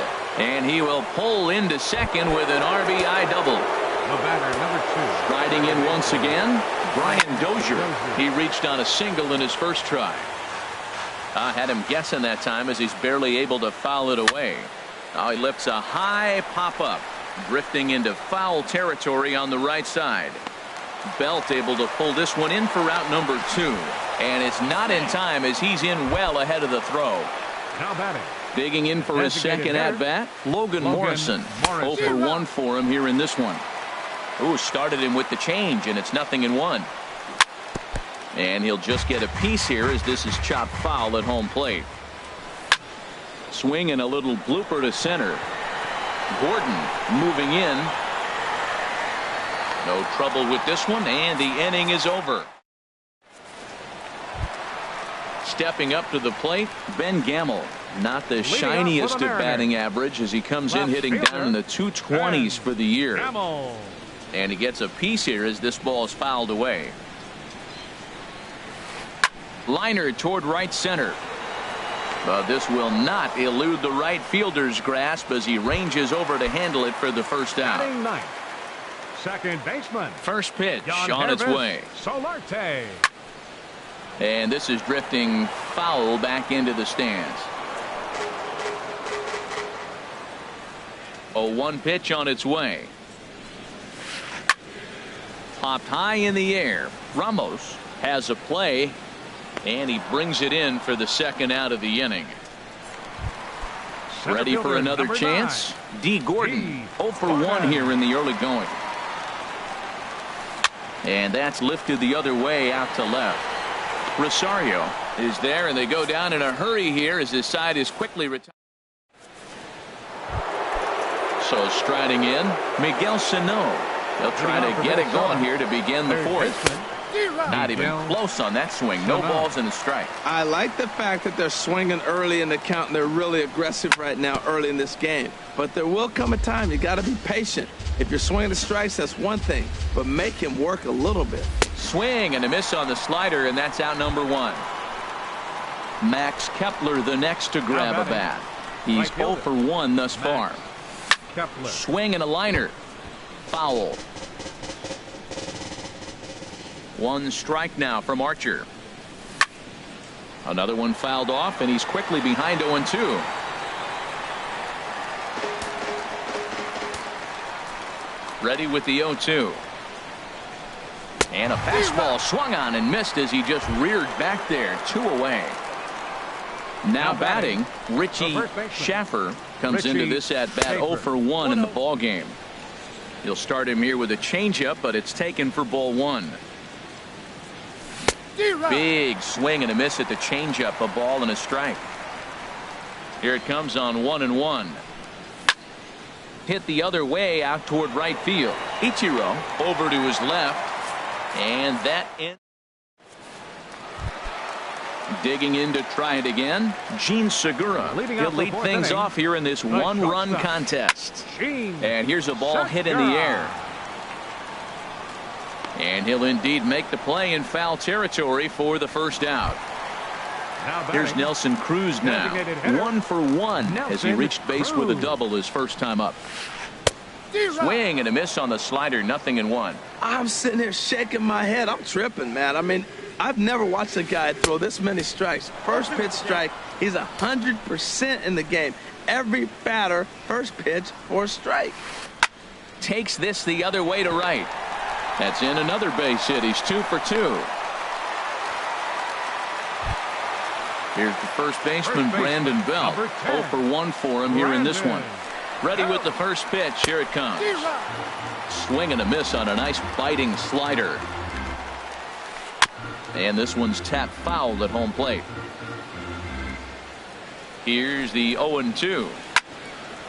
And he will pull into second with an RBI double. The batter, number 2. Riding in once again, Brian Dozier. He reached on a single in his first try. I had him guessing that time as he's barely able to foul it away. Now he lifts a high pop-up. drifting into foul territory on the right side. Belt able to pull this one in for route number 2. And it's not in time as he's in well ahead of the throw. Now batting. Digging in for his second at-bat, Logan Morrison. 0 for 1 for him here in this one. Ooh, started him with the change, and it's 0-1. And he'll just get a piece here as this is chopped foul at home plate. Swing and a little blooper to center. Gordon moving in. No trouble with this one, and the inning is over. Stepping up to the plate, Ben Gamel. Not the shiniest of batting average as he comes in hitting down in the 220s for the year. And he gets a piece here as this ball is fouled away. Liner toward right center. But this will not elude the right fielder's grasp as he ranges over to handle it for the first out. Second baseman. First pitch on its way. Solarte. And this is drifting foul back into the stands. 0-1 pitch on its way. Popped high in the air. Ramos has a play, and he brings it in for the second out of the inning. Ready for another chance? D. Gordon. 0 for 1 here in the early going. And that's lifted the other way out to left. Rosario is there, and they go down in a hurry here as his side is quickly retired. So striding in, Miguel Sano. They'll try to get it going here to begin the fourth. Not even close on that swing. No balls and a strike. I like the fact that they're swinging early in the count, and they're really aggressive right now early in this game. But there will come a time you got to be patient. If you're swinging the strikes, that's one thing, but make him work a little bit. Swing and a miss on the slider, and that's out number 1. Max Kepler the next to grab a bat. He's 0 for 1 thus far. Kepler. Swing and a liner. Foul. 1 strike now from Archer. Another one fouled off, and he's quickly behind 0-2. Ready with the 0-2. And a fastball swung on and missed as he just reared back there. 2 away. Now batting, Richie Schaffer comes into this at bat 0 for 1 in the ball game. You'll start him here with a changeup, but it's taken for ball 1. Big swing and a miss at the changeup, a ball and a strike. Here it comes on 1-1. Hit the other way out toward right field. Ichiro over to his left, and that in. Digging in to try it again, Gene Segura. He'll lead things off here in this 1-run contest. And here's a ball hit in the air. And he'll indeed make the play in foul territory for the first out. Here's Nelson Cruz now. 1 for 1 as he reached base with a double his first time up. Swing and a miss on the slider, 0-1. I'm sitting here shaking my head. I'm tripping, man. I mean, I've never watched a guy throw this many strikes. First pitch strike, he's 100% in the game. Every batter, first pitch for a strike. Takes this the other way to right. That's in another base hit. He's 2 for 2. Here's the first baseman, Brandon Bell. 0 for 1 for him here in this one. Ready with the first pitch. Here it comes. Swing and a miss on a nice biting slider. And this one's tapped foul at home plate. Here's the 0-2.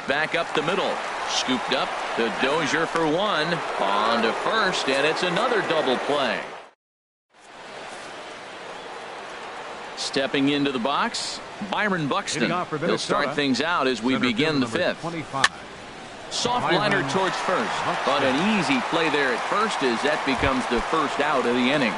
Back up the middle. Scooped up to Dozier for 1. On to first, and it's another double play. Stepping into the box, Byron Buxton. He'll start things out as we begin the 5th. Soft liner towards first, but an easy play there at first as that becomes the first out of the inning.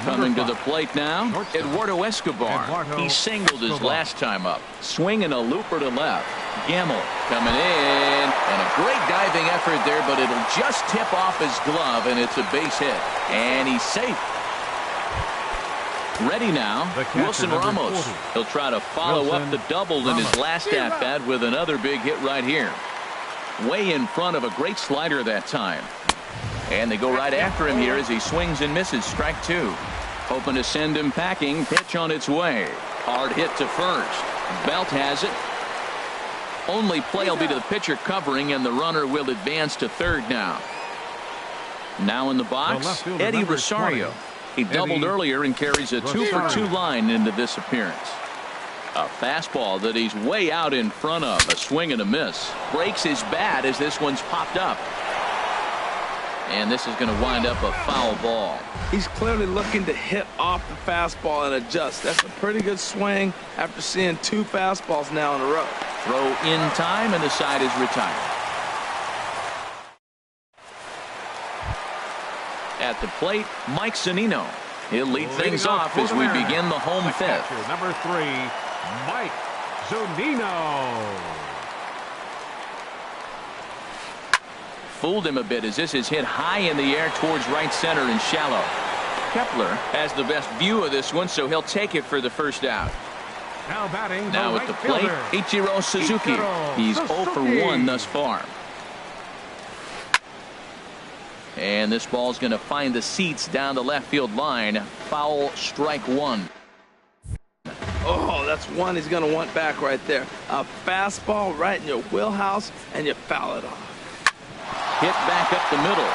Coming to the plate now, Eduardo Escobar. He singled his last time up. Swinging a looper to left. Gamel coming in, and a great diving effort there, but it'll just tip off his glove, and it's a base hit. And he's safe. Ready now, Wilson Ramos. He'll try to follow up the double in his last at-bat with another big hit right here. way in front of a great slider that time. And they go right after him here as he swings and misses. Strike two. Hoping to send him packing. Pitch on its way. Hard hit to first. Belt has it. Only play will be to the pitcher covering, and the runner will advance to third now. Now in the box, Eddie Rosario. He doubled earlier and carries a 2-for-2 line into this appearance. A fastball that he's way out in front of. A swing and a miss. Breaks his bat as this one's popped up. And this is going to wind up a foul ball. He's clearly looking to hit off the fastball and adjust. That's a pretty good swing after seeing two fastballs now in a row. Throw in time, and the side is retired. At the plate, Mike Zunino. He'll lead things off as we begin the home fifth. Number 3, Mike Zunino. Fooled him a bit as this is hit high in the air towards right center and shallow. Kepler has the best view of this one, so he'll take it for the first out. Now batting. Now at the plate, Ichiro Suzuki. He's 0 for 1 thus far. And this ball's going to find the seats down the left field line. Foul, strike one. Oh, that's one he's going to want back right there. A fastball right in your wheelhouse, and you foul it off. Hit back up the middle.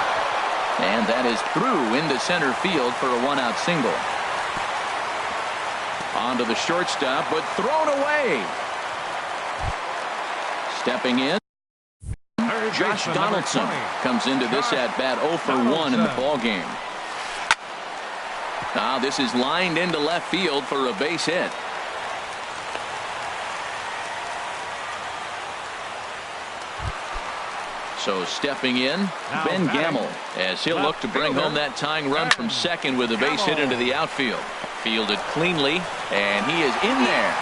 And that is through into center field for a one-out single. On to the shortstop, but thrown away. Stepping in, Josh Donaldson comes into this at-bat 0 for 1 in the ballgame. Now this is lined into left field for a base hit. So stepping in, Ben Gamble, as he'll look to bring home that tying run from second with a base hit into the outfield. Fielded cleanly, and he is in there.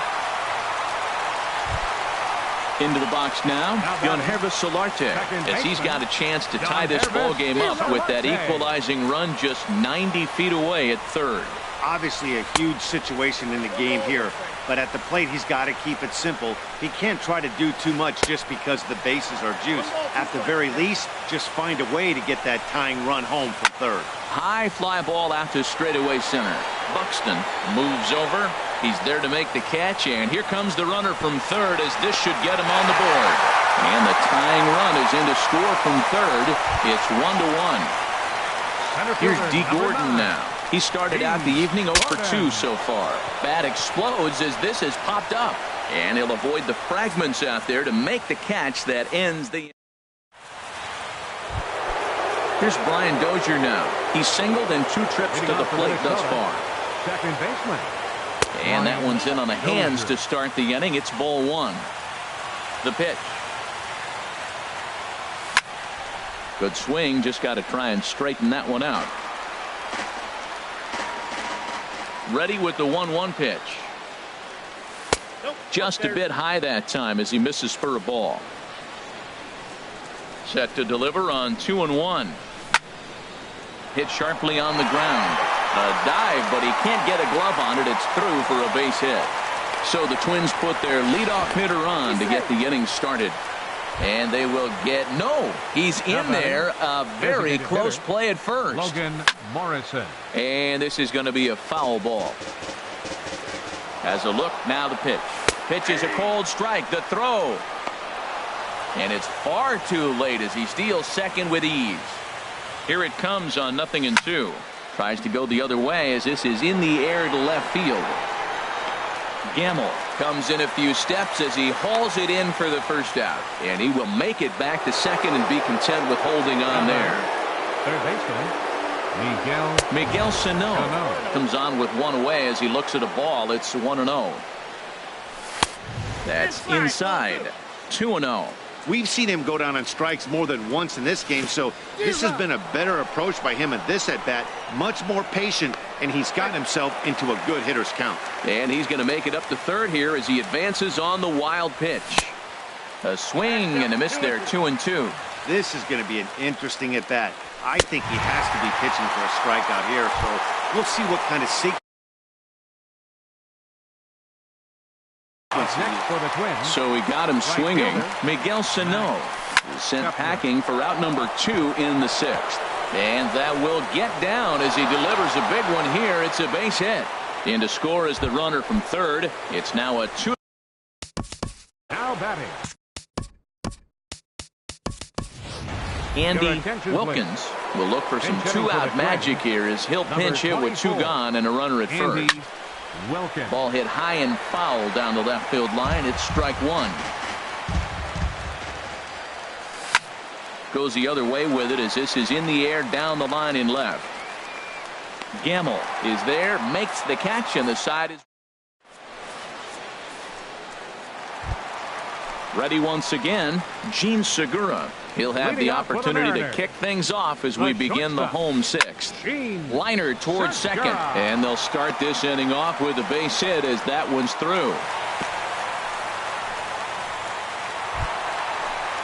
Into the box now, Yangervis Solarte, as he's got a chance to tie this ball game up with that equalizing run just 90 feet away at third. Obviously a huge situation in the game here, but at the plate he's got to keep it simple. He can't try to do too much just because the bases are juiced. At the very least, just find a way to get that tying run home from third. High fly ball out to straightaway center. Buxton moves over. He's there to make the catch, and here comes the runner from third as this should get him on the board. And the tying run is in to score from third. It's 1-1. Here's D. Gordon now. He started out the evening 0 for 2 so far. Bat explodes as this has popped up. And he'll avoid the fragments out there to make the catch that ends the... Here's Brian Dozier now. He's singled in 2 trips to the plate thus far. Second baseman. And that one's in on the hands to start the inning. It's ball 1. The pitch. Good swing. Just got to try and straighten that one out. Ready with the 1-1 pitch. Just a bit high that time as he misses for a ball. Set to deliver on 2-1. Hit sharply on the ground. A dive, but he can't get a glove on it. It's through for a base hit. So the Twins put their leadoff hitter on to get the inning started. And they will get he's in there. A very close play at first. Logan Morrison. And this is going to be a foul ball. As a look, now the pitch. Pitch is a cold strike. The throw. And it's far too late as he steals second with ease. Here it comes on 0-2. Tries to go the other way as this is in the air to left field. Gamble comes in a few steps as he hauls it in for the first out. And he will make it back to second and be content with holding on there. Third baseman, Miguel Sano comes on with one away as he looks at a ball. It's 1-0. That's inside. 2-0. We've seen him go down on strikes more than once in this game, so this has been a better approach by him at this at-bat. Much more patient, and he's gotten himself into a good hitter's count. And he's going to make it up to third here as he advances on the wild pitch. A swing and a miss there, 2-2. This is going to be an interesting at-bat. I think he has to be pitching for a strikeout here, so we'll see what kind of sequence. Next for the Twins. So he got him swinging. Miguel Sano. is sent packing for out number 2 in the 6th. And that will get down as he delivers a big one here. It's a base hit. In to score is the runner from third. It's now a 2. Now batting. Andy Wilkins will look for some two-out magic here as he'll pinch hit with 2 gone and a runner at first. Ball hit high and foul down the left field line. It's strike 1. Goes the other way with it as this is in the air down the line in left. Gamble is there, makes the catch, and the side is ready once again. Gene Segura. He'll have the opportunity to kick things off as we begin the home 6th. Liner towards second, and they'll start this inning off with a base hit as that one's through.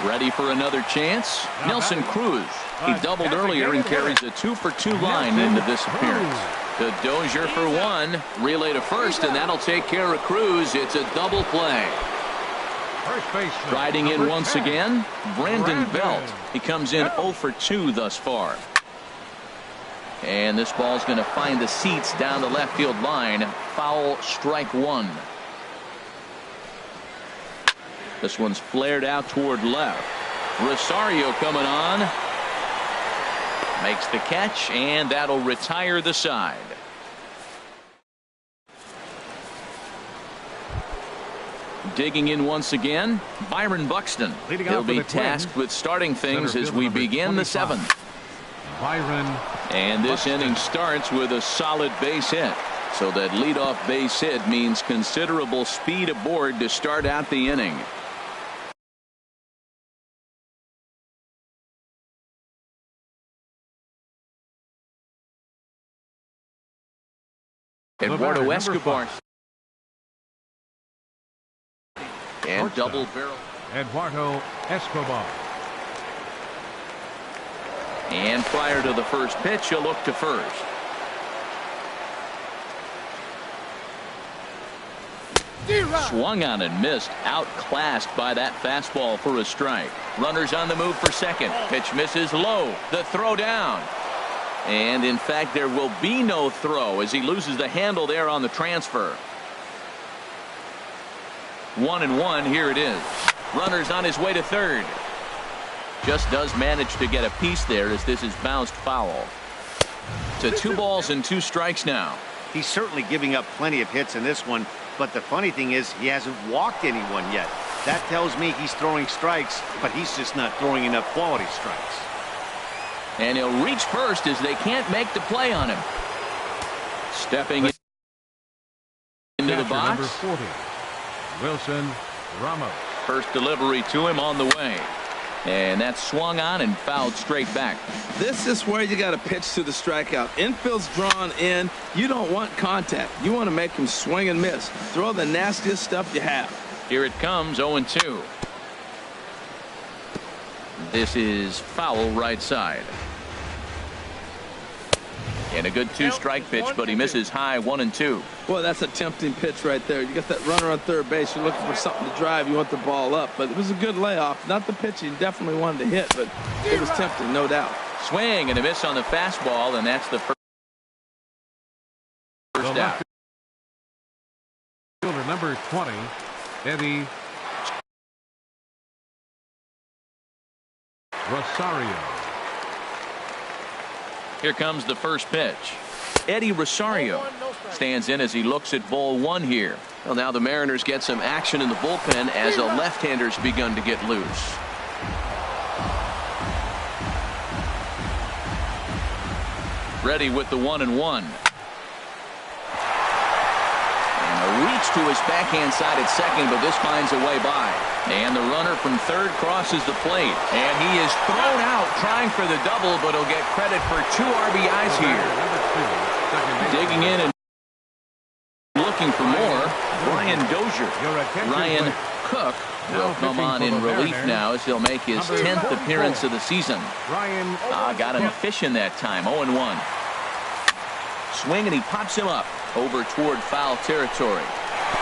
Ready for another chance. Nelson Cruz. He doubled earlier and carries a 2-for-2 line into this appearance. To Dozier for 1. Relay to first, and that'll take care of Cruz. It's a double play. Riding in once again, Brandon Belt. He comes in 0-for-2 thus far. And this ball's going to find the seats down the left field line. Foul, strike 1. This one's flared out toward left. Rosario coming on. Makes the catch, and that'll retire the side. Digging in once again, Byron Buxton. He'll be tasked with starting things as we begin the 7th. And this inning starts with a solid base hit. So that leadoff base hit means considerable speed aboard to start out the inning. Eduardo Escobar. And double barrel. Eduardo Escobar. And prior to the first pitch, he'll look to first. Swung on and missed. Outclassed by that fastball for a strike. Runners on the move for second. Pitch misses low. The throw down. And in fact, there will be no throw as he loses the handle there on the transfer. 1-1. Here it is. Runners on his way to third. Just does manage to get a piece there as this is bounced foul. To 2 balls and 2 strikes now. He's certainly giving up plenty of hits in this one, but the funny thing is he hasn't walked anyone yet. That tells me he's throwing strikes, but he's just not throwing enough quality strikes. And he'll reach first as they can't make the play on him. Stepping into the box. Number 40, Wilson Ramos. First delivery to him on the way. And that's swung on and fouled straight back. This is where you got to pitch to the strikeout. Infield's drawn in. You don't want contact. You want to make him swing and miss. Throw the nastiest stuff you have. Here it comes, 0-2. This is foul right side. And a good 2-strike pitch, but he misses high, 1-2. Boy, that's a tempting pitch right there. You got that runner on third base. You're looking for something to drive. You want the ball up. But it was a good layoff. Not the pitch he definitely wanted to hit, but it was tempting, no doubt. Swing and a miss on the fastball, and that's the first out. Number 20, Eddie Rosario. Here comes the first pitch. Eddie Rosario stands in as he looks at ball 1 here. Well, now the Mariners get some action in the bullpen as a left-hander's begun to get loose. Ready with the 1-1. Reach to his backhand side at second, but this finds a way by. And the runner from third crosses the plate. And he is thrown out trying for the double, but he'll get credit for 2 RBIs here. Digging in and looking for more, Brian Dozier. Ryan Cook will come on in relief now as he'll make his 10th appearance of the season. Got him fishing that time, 0-1. Swing and he pops him up over toward foul territory.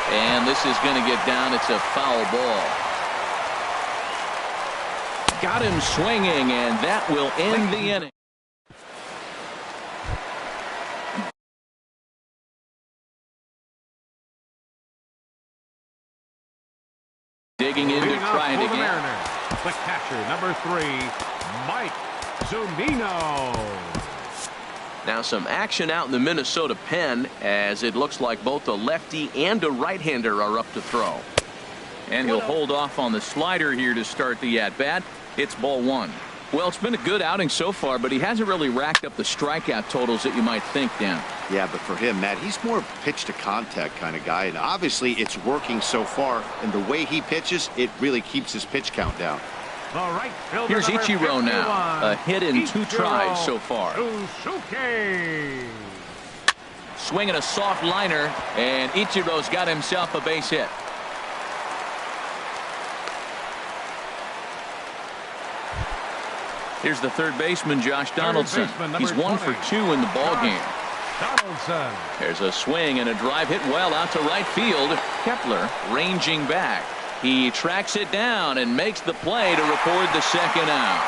And this is going to get down. It's a foul ball. got him swinging, and that will end the inning. Digging in to try it again. The catcher, number 3, Mike Zunino. Now some action out in the Minnesota pen, as it looks like both a lefty and a right-hander are up to throw. And he'll hold off on the slider here to start the at-bat. It's ball 1. Well, it's been a good outing so far, but he hasn't really racked up the strikeout totals that you might think, Dan. Yeah, but for him, Matt, he's more pitch to contact kind of guy, and obviously it's working so far, and the way he pitches, it really keeps his pitch count down. All right, here's Ichiro now. A hit in 2 tries so far. Swinging a soft liner, and Ichiro's got himself a base hit. Here's the third baseman, Josh Donaldson. He's 1 for 2 in the ball game. Donaldson. There's a swing and a drive hit well out to right field. Kepler ranging back. He tracks it down and makes the play to record the second out.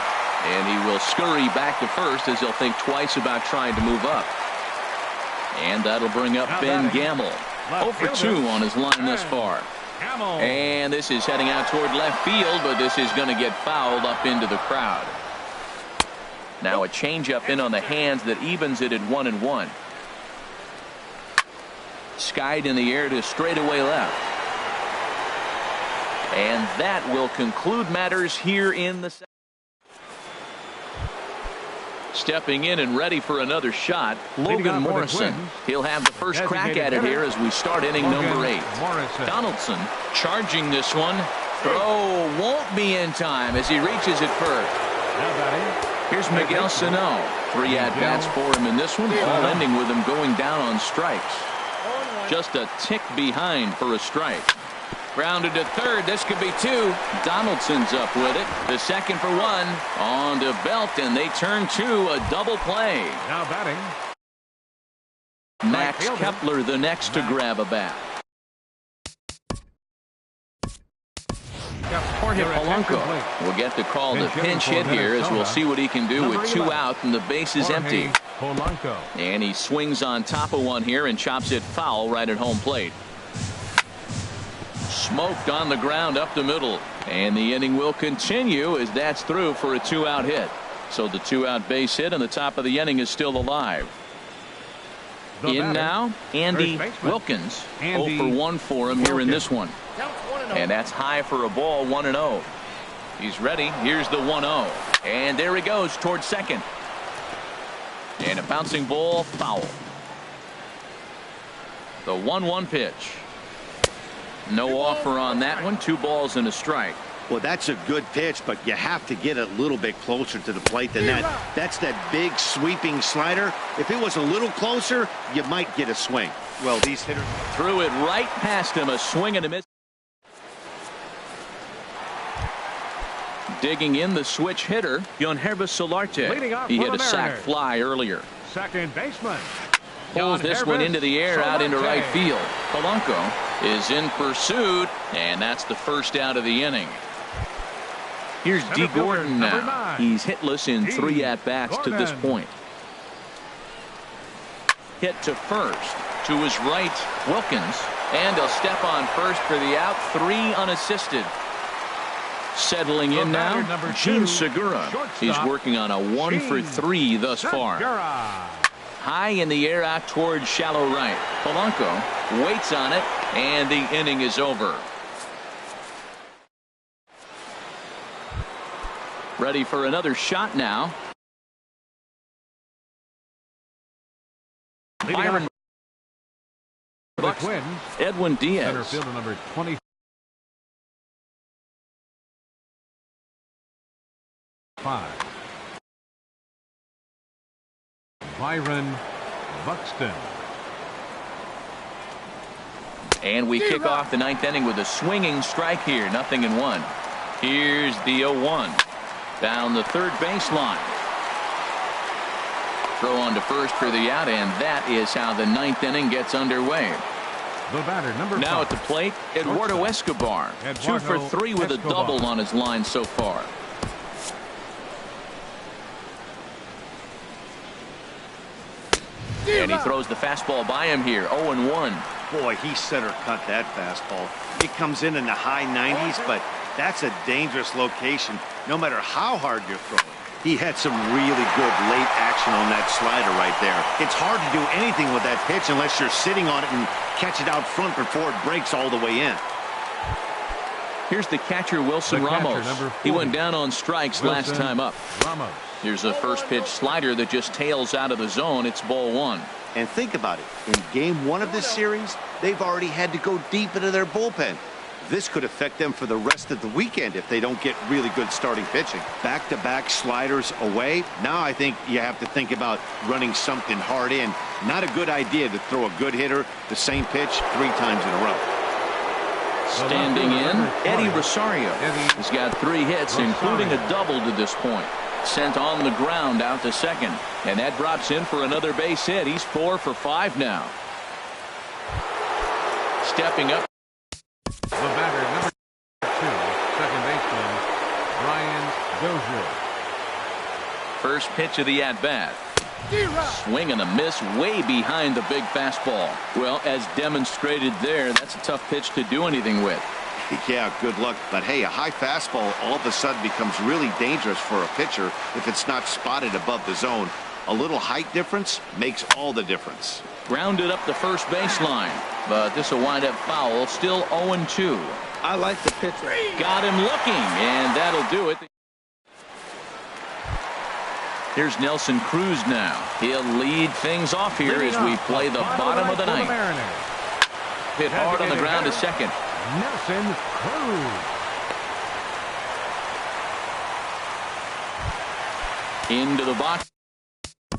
And he will scurry back to first as he'll think twice about trying to move up. And that'll bring up Ben Gamble. 0 for 2 on his line thus far. And this is heading out toward left field, but this is going to get fouled up into the crowd. Now a changeup in on the hands that evens it at 1-1. Skied in the air to straightaway left. And that will conclude matters here in the second. Stepping in and ready for another shot, Logan Morrison. He'll have the first crack at it here as we start inning number 8. Donaldson charging this one. Throw won't be in time as he reaches it first. Here's Miguel Sano. 3 at-bats for him in this one, all ending with him going down on strikes. Just a tick behind for a strike. Grounded to third. This could be 2. Donaldson's up with it. The second for 1. On to Belt, and they turn to a double play. Now batting. Max Kepler the next to grab a bat. Jorge Polanco will get the call to pinch hit here as we'll see what he can do with 2 out and the base is empty. And he swings on top of one here and chops it foul right at home plate. Smoked on the ground up the middle, and the inning will continue as that's through for a 2-out hit. So the 2-out base hit and the top of the inning is still alive. In now, Andy Wilkins. 0 for 1 for him here in this one. And that's high for a ball, 1-0. He's ready. Here's the 1-0. And there he goes towards second. And a bouncing ball, foul. The 1-1 pitch. No offer on that one. 2 balls and a strike. Well, that's a good pitch, but you have to get a little bit closer to the plate than that. That's that big sweeping slider. If it was a little closer, you might get a swing. Well, these hitters threw it right past him. A swing and a miss. Digging in the switch hitter, Yonhervis Solarte. He hit a sac fly earlier. Second baseman. Pulls this one into the air out into right field. Polanco is in pursuit, and that's the first out of the inning. Here's D. Gordon now. He's hitless in 3 at-bats to this point. Hit to first. To his right, Wilkins. And he'll step on first for the out. 3 unassisted. Settling in now, Gene Segura. He's working on a 1 for 3 thus far. High in the air out towards shallow right. Polanco waits on it, and the inning is over. Ready for another shot now. Byron Bucks, Edwin Diaz. Center fielder number 25. Byron Buxton. And we kick off the 9th inning with a swinging strike here. 0-1. Here's the 0-1. Down the third baseline. Throw on to first for the out, and that is how the 9th inning gets underway. The batter, number now 5. at the plate, Eduardo Escobar. 2 for 3 with a double on his line so far. And he throws the fastball by him here. 0-1. Boy, he center cut that fastball. It comes in the high 90s, but that's a dangerous location no matter how hard you're throwing. He had some really good late action on that slider right there. It's hard to do anything with that pitch unless you're sitting on it and catch it out front before it breaks all the way in. Here's the catcher, Wilson Ramos. He went down on strikes last time up. Ramos. Here's a first pitch slider that just tails out of the zone. It's ball one. And think about it. In game one of this series, they've already had to go deep into their bullpen. This could affect them for the rest of the weekend if they don't get really good starting pitching. Back-to-back sliders away. Now I think you have to think about running something hard in. Not a good idea to throw a good hitter the same pitch 3 times in a row. Standing in, Eddie Rosario. He's got 3 hits, including a double to this point. Sent on the ground out to second. And that drops in for another base hit. He's 4 for 5 now. Stepping up. The batter, number 2, second baseman, Brian Dozier. First pitch of the at-bat. Swing and a miss way behind the big fastball. Well, as demonstrated there, that's a tough pitch to do anything with. Yeah, good luck. But hey, a high fastball all of a sudden becomes really dangerous for a pitcher if it's not spotted above the zone. A little height difference makes all the difference. Grounded up the first baseline, but this will wind up foul. Still 0-2. I like the pitch. Got him looking, and that'll do it. Here's Nelson Cruz now. He'll lead things off here as we play the bottom of the ninth. Hit hard on the ground to second. Nelson Cruz. Into the box.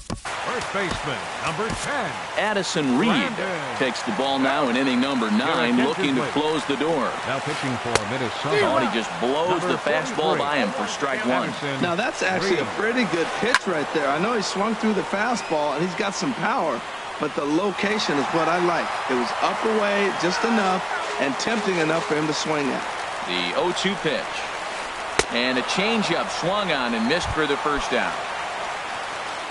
First baseman, number 10. Addison Reed takes the ball now in inning number 9, looking to close the door. Now pitching for Minnesota. Oh, he just blows the fastball by him for strike 1. Now that's actually a pretty good pitch right there. I know he swung through the fastball and he's got some power, but the location is what I like. It was up away just enough and tempting enough for him to swing at. The 0-2 pitch. And a changeup swung on and missed for the first out.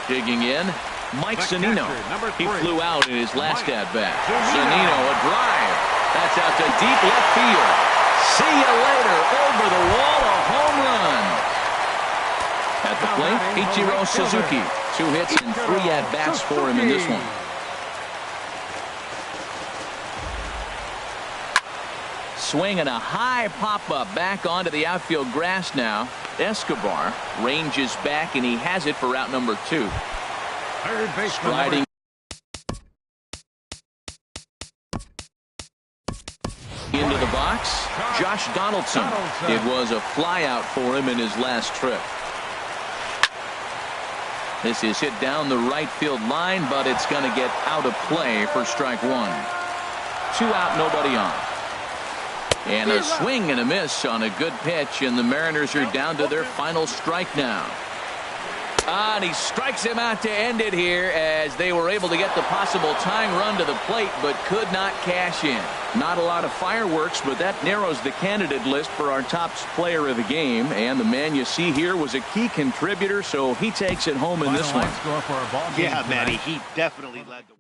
Digging in, Mike Zunino. He flew out in his last at-bat. Zunino, a drive. That's out to deep left field. See you later. Over the wall, a home run. At the plate, Ichiro Suzuki. 2 hits and 3 at-bats for him in this one. Swinging a high pop-up back onto the outfield grass now. Escobar ranges back, and he has it for out number 2. Third baseman. Striding. Into the box, Josh Donaldson. It was a flyout for him in his last trip. This is hit down the right field line, but it's going to get out of play for strike 1. 2 out, nobody on. And a swing and a miss on a good pitch, and the Mariners are down to their final strike now. And he strikes him out to end it here as they were able to get the possible tying run to the plate, but could not cash in. Not a lot of fireworks, but that narrows the candidate list for our top player of the game. And the man you see here was a key contributor, so he takes it home in this one. Yeah, Matty, he definitely led the way.